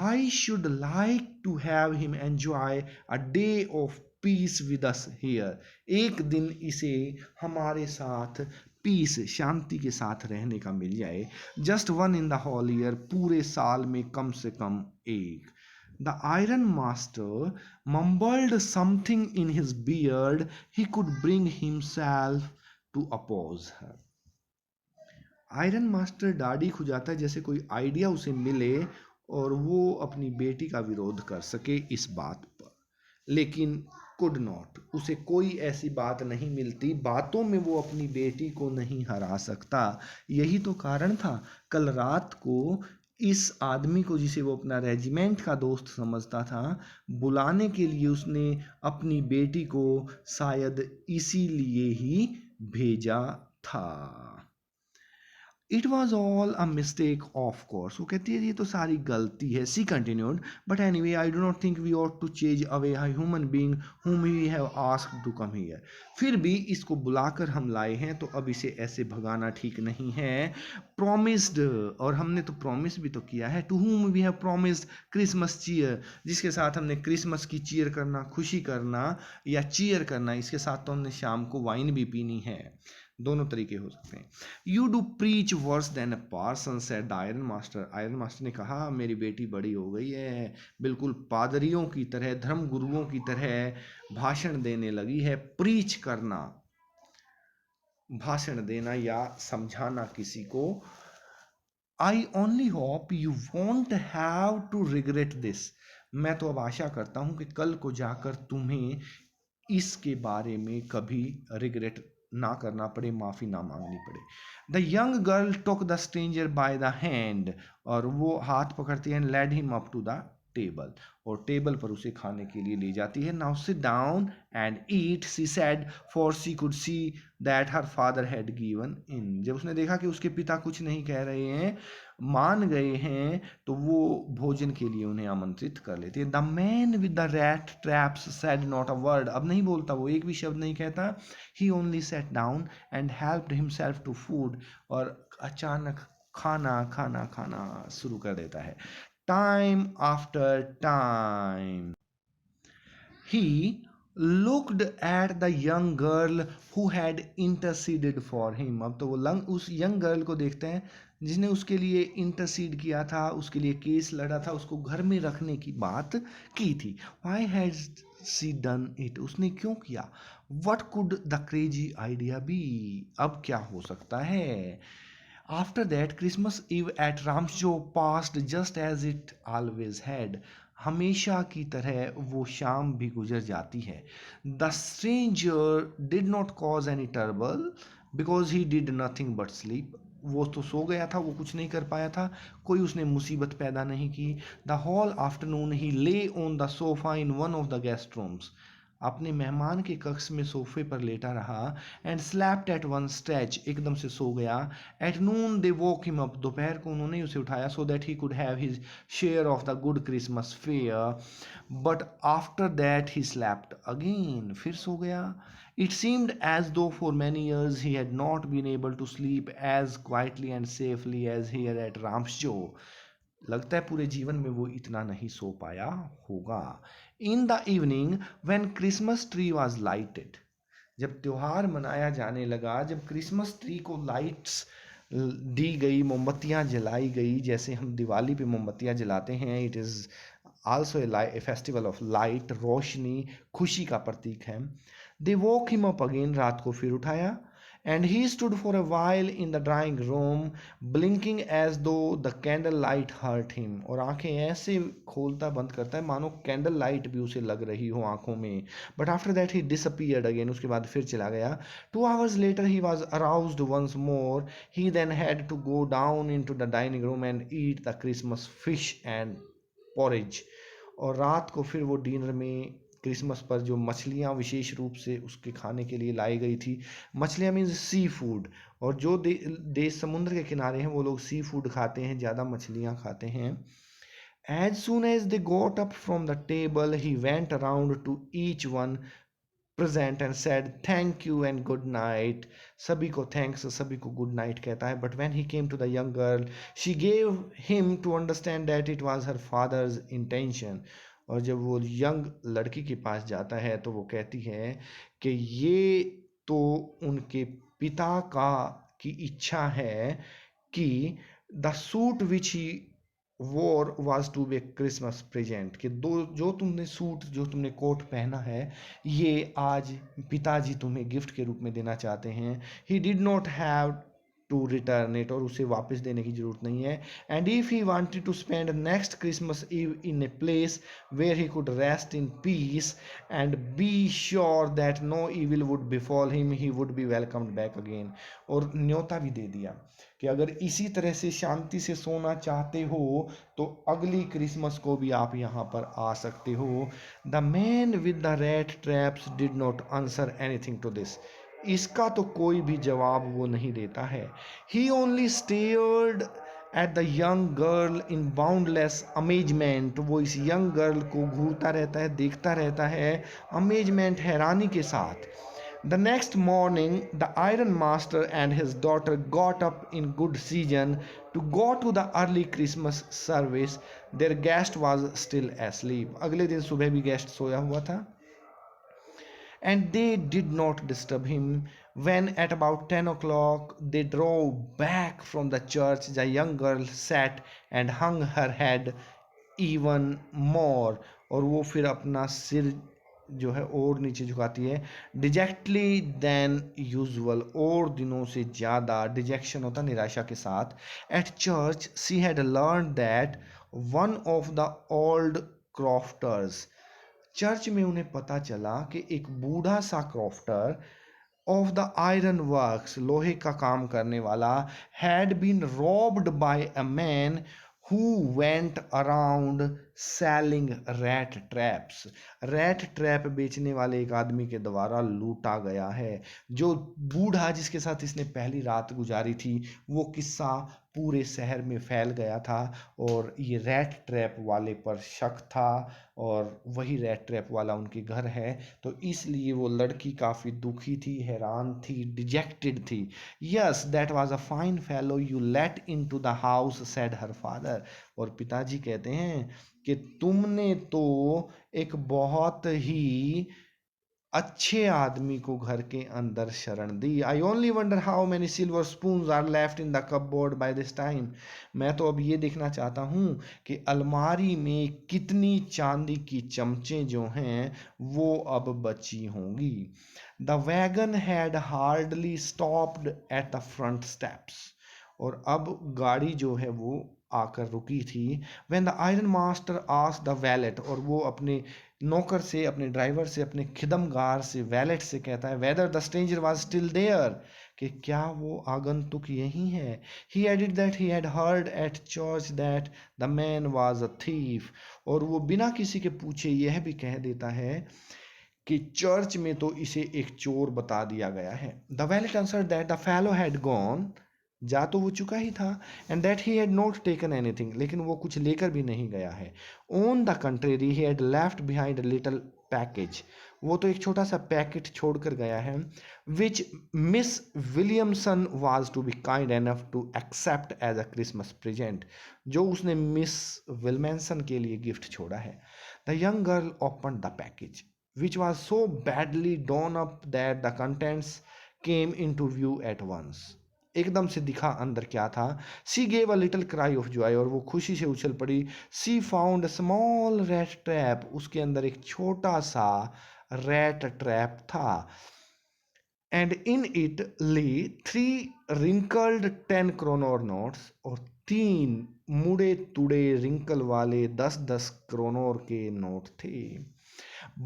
Speaker 1: I should like to have him enjoy a day of peace with us here, एक दिन इसे हमारे साथ पीस, शांति के साथ रहने का मिल जाए। Just one in the whole year, पूरे साल में कम से कम एक। The iron master mumbled something in his beard, he could bring himself to oppose her. Iron master दाढ़ी खुजाता है जैसे कोई आइडिया उसे मिले और वो अपनी बेटी का विरोध कर सके इस बात पर, लेकिन कुड नॉट, उसे कोई ऐसी बात नहीं मिलती, बातों में वो अपनी बेटी को नहीं हरा सकता। यही तो कारण था, कल रात को इस आदमी को जिसे वो अपना रेजिमेंट का दोस्त समझता था, बुलाने के लिए उसने अपनी बेटी को शायद इसीलिए ही भेजा था। It was all a mistake of course, वो कहती है ये तो सारी गलती है। She continued, but anyway I do not think we ought to chase away a human being whom we have asked to come here। फिर भी इसको बुलाकर हम लाए हैं तो अब इसे ऐसे भगाना ठीक नहीं है। प्रॉमिस्ड, और हमने तो प्रॉमिस भी तो किया है, to whom we have promised Christmas cheer, जिसके साथ हमने क्रिसमस की चीयर करना, खुशी करना या चीयर करना, इसके साथ तो हमने शाम को वाइन भी पीनी है। दोनों तरीके हो सकते हैं। You do preach worse than a parson, said the iron master. Iron master ने कहा मेरी बेटी बड़ी हो गई है, बिल्कुल पादरियों की तरह, धर्म गुरुओं की तरह भाषण देने लगी है। प्रीच करना, भाषण देना या समझाना किसी को। I only hope you won't have to regret this, मैं तो अब आशा करता हूं कि कल को जाकर तुम्हें इसके बारे में कभी रिग्रेट ना करना पड़े, माफ़ी ना मांगनी पड़े। The young girl took the stranger by the hand, और वो हाथ पकड़ती है, led him up to the table, और टेबल पर उसे खाने के लिए ले जाती है। Now sit down and eat, she said, for she could see that her father had given in. जब उसने देखा कि उसके पिता कुछ नहीं कह रहे हैं, मान गए हैं, तो वो भोजन के लिए उन्हें आमंत्रित कर लेती है। The man with the rat traps said not a word, अब नहीं बोलता, वो एक भी शब्द नहीं कहता। He only sat down and helped himself to food, और अचानक खाना खाना खाना शुरू कर देता है। Time after time he looked at the young girl who had interceded for him। अब तो वो उस यंग गर्ल को देखते हैं जिसने उसके लिए इंटरसीड किया था, उसके लिए केस लड़ा था, उसको घर में रखने की बात की थी। Why has she done it, उसने क्यों किया। What could the crazy idea be, अब क्या हो सकता है। After that, Christmas Eve at Ramsjo passed just as it always had। हमेशा की तरह वो शाम भी गुजर जाती है। The stranger did not cause any trouble because he did nothing but sleep। वो तो सो गया था, वो कुछ नहीं कर पाया था, कोई उसने मुसीबत पैदा नहीं की। The whole afternoon he lay on the sofa in one of the guest rooms। अपने मेहमान के कक्ष में सोफे पर लेटा रहा and slept at one stretch, एकदम से सो गया। At noon they woke him up, दोपहर को उन्होंने उसे उठाया so that he could have his share of the good Christmas fare, but after that he slept again, फिर सो गया। It seemed as though for many years he had not been able to sleep as quietly and safely as here at Ramsjo. लगता है पूरे जीवन में वो इतना नहीं सो पाया होगा। इन the evening when Christmas tree was lighted, जब त्योहार मनाया जाने लगा, जब क्रिसमस ट्री को लाइट्स दी गई, मोमबत्तियां जलाई गई, जैसे हम दिवाली पे मोमबत्तियां जलाते हैं, it is also a festival of light, रोशनी, खुशी का प्रतीक है। They woke him up again, रात को फिर उठाया। And he stood for a while in the drawing room, blinking as though the candle light hurt him. और आंखें ऐसे खोलता बंद करता है मानो कैंडल लाइट भी उसे लग रही हो आंखों में। But after that he disappeared again. उसके बाद फिर चला गया। 2 hours later he was aroused once more. He then had to go down into the dining room and eat the Christmas fish and porridge. और रात को फिर वो डिनर में क्रिसमस पर जो मछलियाँ विशेष रूप से उसके खाने के लिए लाई गई थी, मछलियाँ मीन्स सी फूड, और जो देश समुद्र के किनारे हैं वो लोग सी फूड खाते हैं, ज़्यादा मछलियाँ खाते हैं। As soon as they got up from the table, he went around to each one present and said thank you and good night. सभी को थैंक्स, सभी को गुड नाइट कहता है। But when he came to the young girl, she gave him to understand that it was her father's intention. और जब वो young लड़की के पास जाता है तो वो कहती है कि ये तो उनके पिता की इच्छा है कि the suit which he wore was to be Christmas present, कि जो तुमने सूट, जो तुमने कोट पहना है, ये आज पिताजी तुम्हें गिफ्ट के रूप में देना चाहते हैं। He did not have to return it, और उसे वापस देने की जरूरत नहीं है। And if he wanted to spend next Christmas Eve in a place where he could rest in peace and be sure that no evil would befall him, he would be welcomed back again. और न्योता भी दे दिया कि अगर इसी तरह से शांति से सोना चाहते हो तो अगली क्रिसमस को भी आप यहाँ पर आ सकते हो। The man with the red traps did not answer anything to this, इसका तो कोई भी जवाब वो नहीं देता है। He only stared at the young girl in boundless amazement, वो इस यंग गर्ल को घूरता रहता है, देखता रहता है, अमेजमेंट, हैरानी के साथ। The next morning, the iron master and his daughter got up in good season to go to the early Christmas service. Their guest was still asleep. अगले दिन सुबह भी गेस्ट सोया हुआ था। And they did not disturb him. When at about 10 o'clock they drove back from the church, the young girl sat and hung her head even more. और वो फिर अपना सिर जो है और नीचे झुकाती है। डिजेक्टली देन यूजुअल, और दिनों से ज़्यादा। डिजेक्शन होता निराशा के साथ। At church she had learn that one of the old crofters, चर्च में उन्हें पता चला कि एक बूढ़ा सा crofter of the iron works, लोहे का काम करने वाला, had been robbed by a man who went around selling rat traps, rat trap बेचने वाले एक आदमी के द्वारा लूटा गया है। जो बूढ़ा जिसके साथ इसने पहली रात गुजारी थी, वो किस्सा पूरे शहर में फैल गया था और ये रैट ट्रैप वाले पर शक था, और वही रैट ट्रैप वाला उनके घर है। तो इसलिए वो लड़की काफ़ी दुखी थी, हैरान थी, डिजेक्टेड थी। Yes that was a fine fellow you let in to the house said her father, और पिताजी कहते हैं कि तुमने तो एक बहुत ही अच्छे आदमी को घर के अंदर शरण दी। I only wonder how many silver spoons are left in the cupboard by this time, मैं तो अब ये देखना चाहता हूँ कि अलमारी में कितनी चांदी की चमचे जो हैं वो अब बची होंगी। The wagon had hardly stopped at the front steps, और अब गाड़ी जो है वो आकर रुकी थी। When the iron master asked the wallet, और वो अपने नौकर से, अपने ड्राइवर से, अपने खिदमगार से, वैलेट से कहता है whether the stranger was still there, कि क्या वो आगंतुक यही है। He added that he had heard at church that the man was a thief, और वो बिना किसी के पूछे यह भी कह देता है कि चर्च में तो इसे एक चोर बता दिया गया है। The valet answer that the fellow had gone, जा तो वो चुका ही था, and that he had not taken anything, लेकिन वो कुछ लेकर भी नहीं गया है। On the contrary he had left behind a little package, वो तो एक छोटा सा पैकेट छोड़कर गया है, which Miss Williamson was to be kind enough to accept as a Christmas present, जो उसने मिस विलमेंसन के लिए गिफ्ट छोड़ा है। The young girl open the package which was so badly done up that the contents came into view at once. एकदम से दिखा अंदर क्या था। She gave a little cry of joy, और वो खुशी से उछल पड़ी। She found small rat trap, उसके अंदर एक छोटा सा रैट ट्रैप था। And in it lay 3 wrinkled 10 kroner notes, और 3 मुड़े तुड़े रिंकल वाले 10-10 क्रोनोर के नोट थे।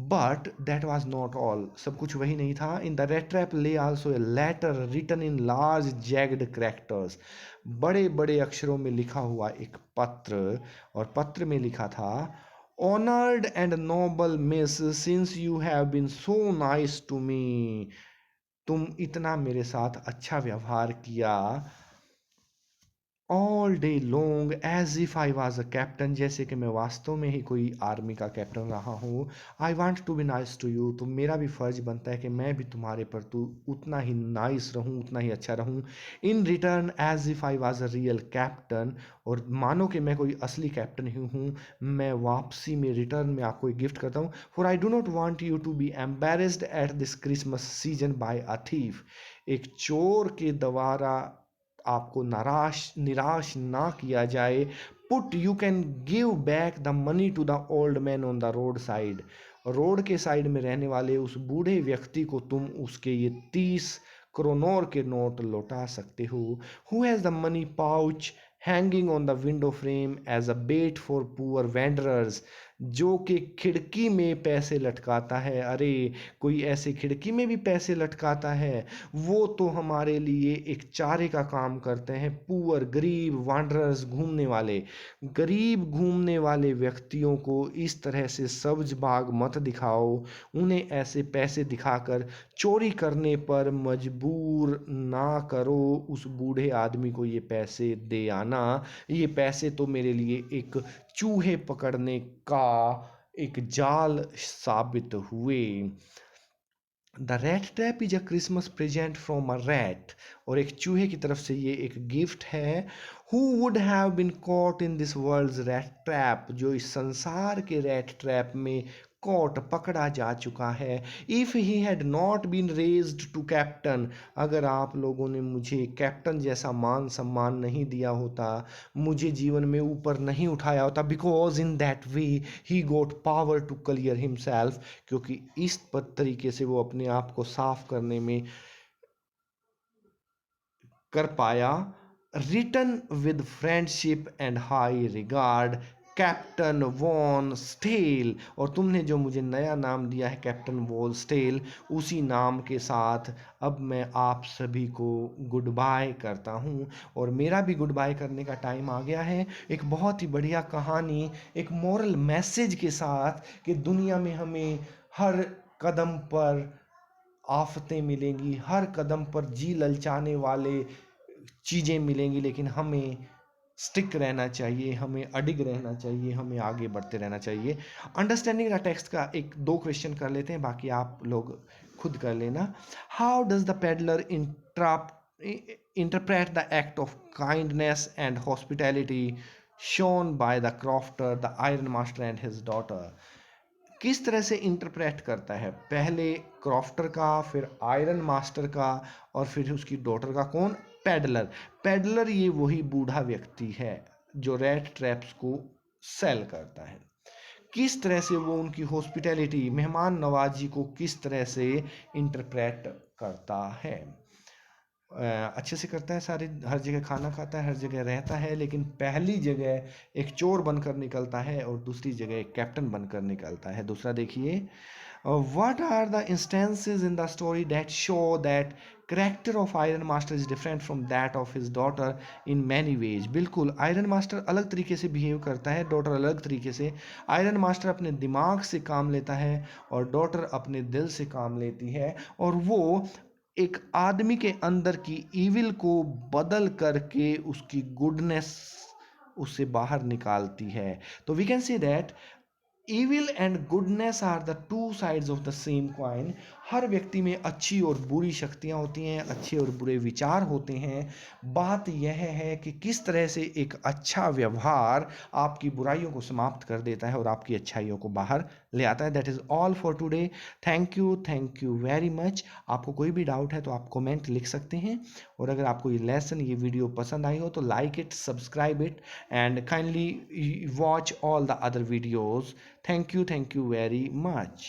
Speaker 1: But that was not all, सब कुछ वही नहीं था। In the red trap lay also a letter written in large jagged characters, बड़े बड़े अक्षरों में लिखा हुआ एक पत्र, और पत्र में लिखा था, honoured and noble miss, since you have been so nice to me, तुम इतना मेरे साथ अच्छा व्यवहार किया, all day long as if I was a captain, जैसे कि मैं वास्तव में ही कोई आर्मी का कैप्टन रहा हूँ। I want to be nice to you, तो मेरा भी फर्ज बनता है कि मैं भी तुम्हारे पर तू उतना ही नाइस रहूँ, उतना ही अच्छा रहूँ। In return as if I was a real captain, और मानो कि मैं कोई असली कैप्टन ही हूँ, मैं वापसी में रिटर्न में आपको एक गिफ्ट करता हूँ। For I do not want you to be embarrassed at this Christmas season by a thief, एक चोर के द्वारा आपको निराश ना किया जाए। But you can give back the money to the old man on the road side, road के साइड में रहने वाले उस बूढ़े व्यक्ति को तुम उसके ये 30 क्रोनोर के नोट लौटा सकते हो। Who has the money pouch hanging on the window frame as a bait for poor wanderers, जो कि खिड़की में पैसे लटकाता है। अरे, कोई ऐसे खिड़की में भी पैसे लटकाता है, वो तो हमारे लिए एक चारे का काम करते हैं। पुअर, गरीब, वांडरर्स, घूमने वाले, गरीब घूमने वाले व्यक्तियों को इस तरह से सब्ज बाग मत दिखाओ, उन्हें ऐसे पैसे दिखाकर चोरी करने पर मजबूर ना करो। उस बूढ़े आदमी को ये पैसे दे आना, ये पैसे तो मेरे लिए एक चूहे पकड़ने का एक जाल साबित हुए। The rat trap is a Christmas present from a rat, और एक चूहे की तरफ से ये एक गिफ्ट है। Who would have been caught in this world's rat trap, जो इस संसार के रैट ट्रैप में कॉट पकड़ा जा चुका है। If he had not been raised to captain, अगर आप लोगों ने मुझे कैप्टन जैसा मान सम्मान नहीं दिया होता, मुझे जीवन में ऊपर नहीं उठाया होता, because in that way he got power to clear himself, क्योंकि इस तरीके से वो अपने आप को साफ करने में कर पाया। Written with friendship and high regard, captain von Stahle, और तुमने जो मुझे नया नाम दिया है कैप्टन वॉल स्टेल, उसी नाम के साथ अब मैं आप सभी को गुड बाय करता हूँ, और मेरा भी गुड बाय करने का टाइम आ गया है। एक बहुत ही बढ़िया कहानी, एक मोरल मैसेज के साथ, कि दुनिया में हमें हर कदम पर आफतें मिलेंगी, हर कदम पर जी ललचाने वाले चीज़ें मिलेंगी, लेकिन हमें स्टिक रहना चाहिए, हमें अडिग रहना चाहिए, हमें आगे बढ़ते रहना चाहिए। अंडरस्टैंडिंग द टेक्स्ट का एक दो क्वेश्चन कर लेते हैं, बाकी आप लोग खुद कर लेना। How does the peddler interpret the act of kindness and hospitality shown by the crofter, the iron master and his daughter, किस तरह से इंटरप्रेट करता है, पहले क्रॉफ्टर का, फिर आयरन मास्टर का, और फिर उसकी डॉटर का। कौन? पेडलर। पेडलर ये वही बूढ़ा व्यक्ति है जो रेड ट्रैप्स को सेल करता है। किस तरह से वो उनकी हॉस्पिटैलिटी, मेहमान नवाजी को किस तरह से इंटरप्रेट करता है। अच्छे से करता है, सारी हर जगह खाना खाता है, हर जगह रहता है, लेकिन पहली जगह एक चोर बनकर निकलता है और दूसरी जगह एक कैप्टन बनकर निकलता है। दूसरा देखिए, what are the instances in the story that show that character of Iron Master is different from that of his daughter in many ways? बिल्कुल, आयरन मास्टर अलग तरीके से बिहेव करता है, डॉटर अलग तरीके से। आयरन मास्टर अपने दिमाग से काम लेता है और डॉटर अपने दिल से काम लेती है, और वो एक आदमी के अंदर की इविल को बदल करके उसकी गुडनेस उससे बाहर निकालती है। तो we can say that evil and goodness are the two sides of the same coin. हर व्यक्ति में अच्छी और बुरी शक्तियाँ होती हैं, अच्छे और बुरे विचार होते हैं। बात यह है कि किस तरह से एक अच्छा व्यवहार आपकी बुराइयों को समाप्त कर देता है और आपकी अच्छाइयों को बाहर ले आता है। That is all for today. Thank you very much. आपको कोई भी डाउट है तो आप कमेंट लिख सकते हैं, और अगर आपको ये लेसन, ये वीडियो पसंद आई हो तो like it, subscribe it, and kindly watch all the other videos. Thank you very much.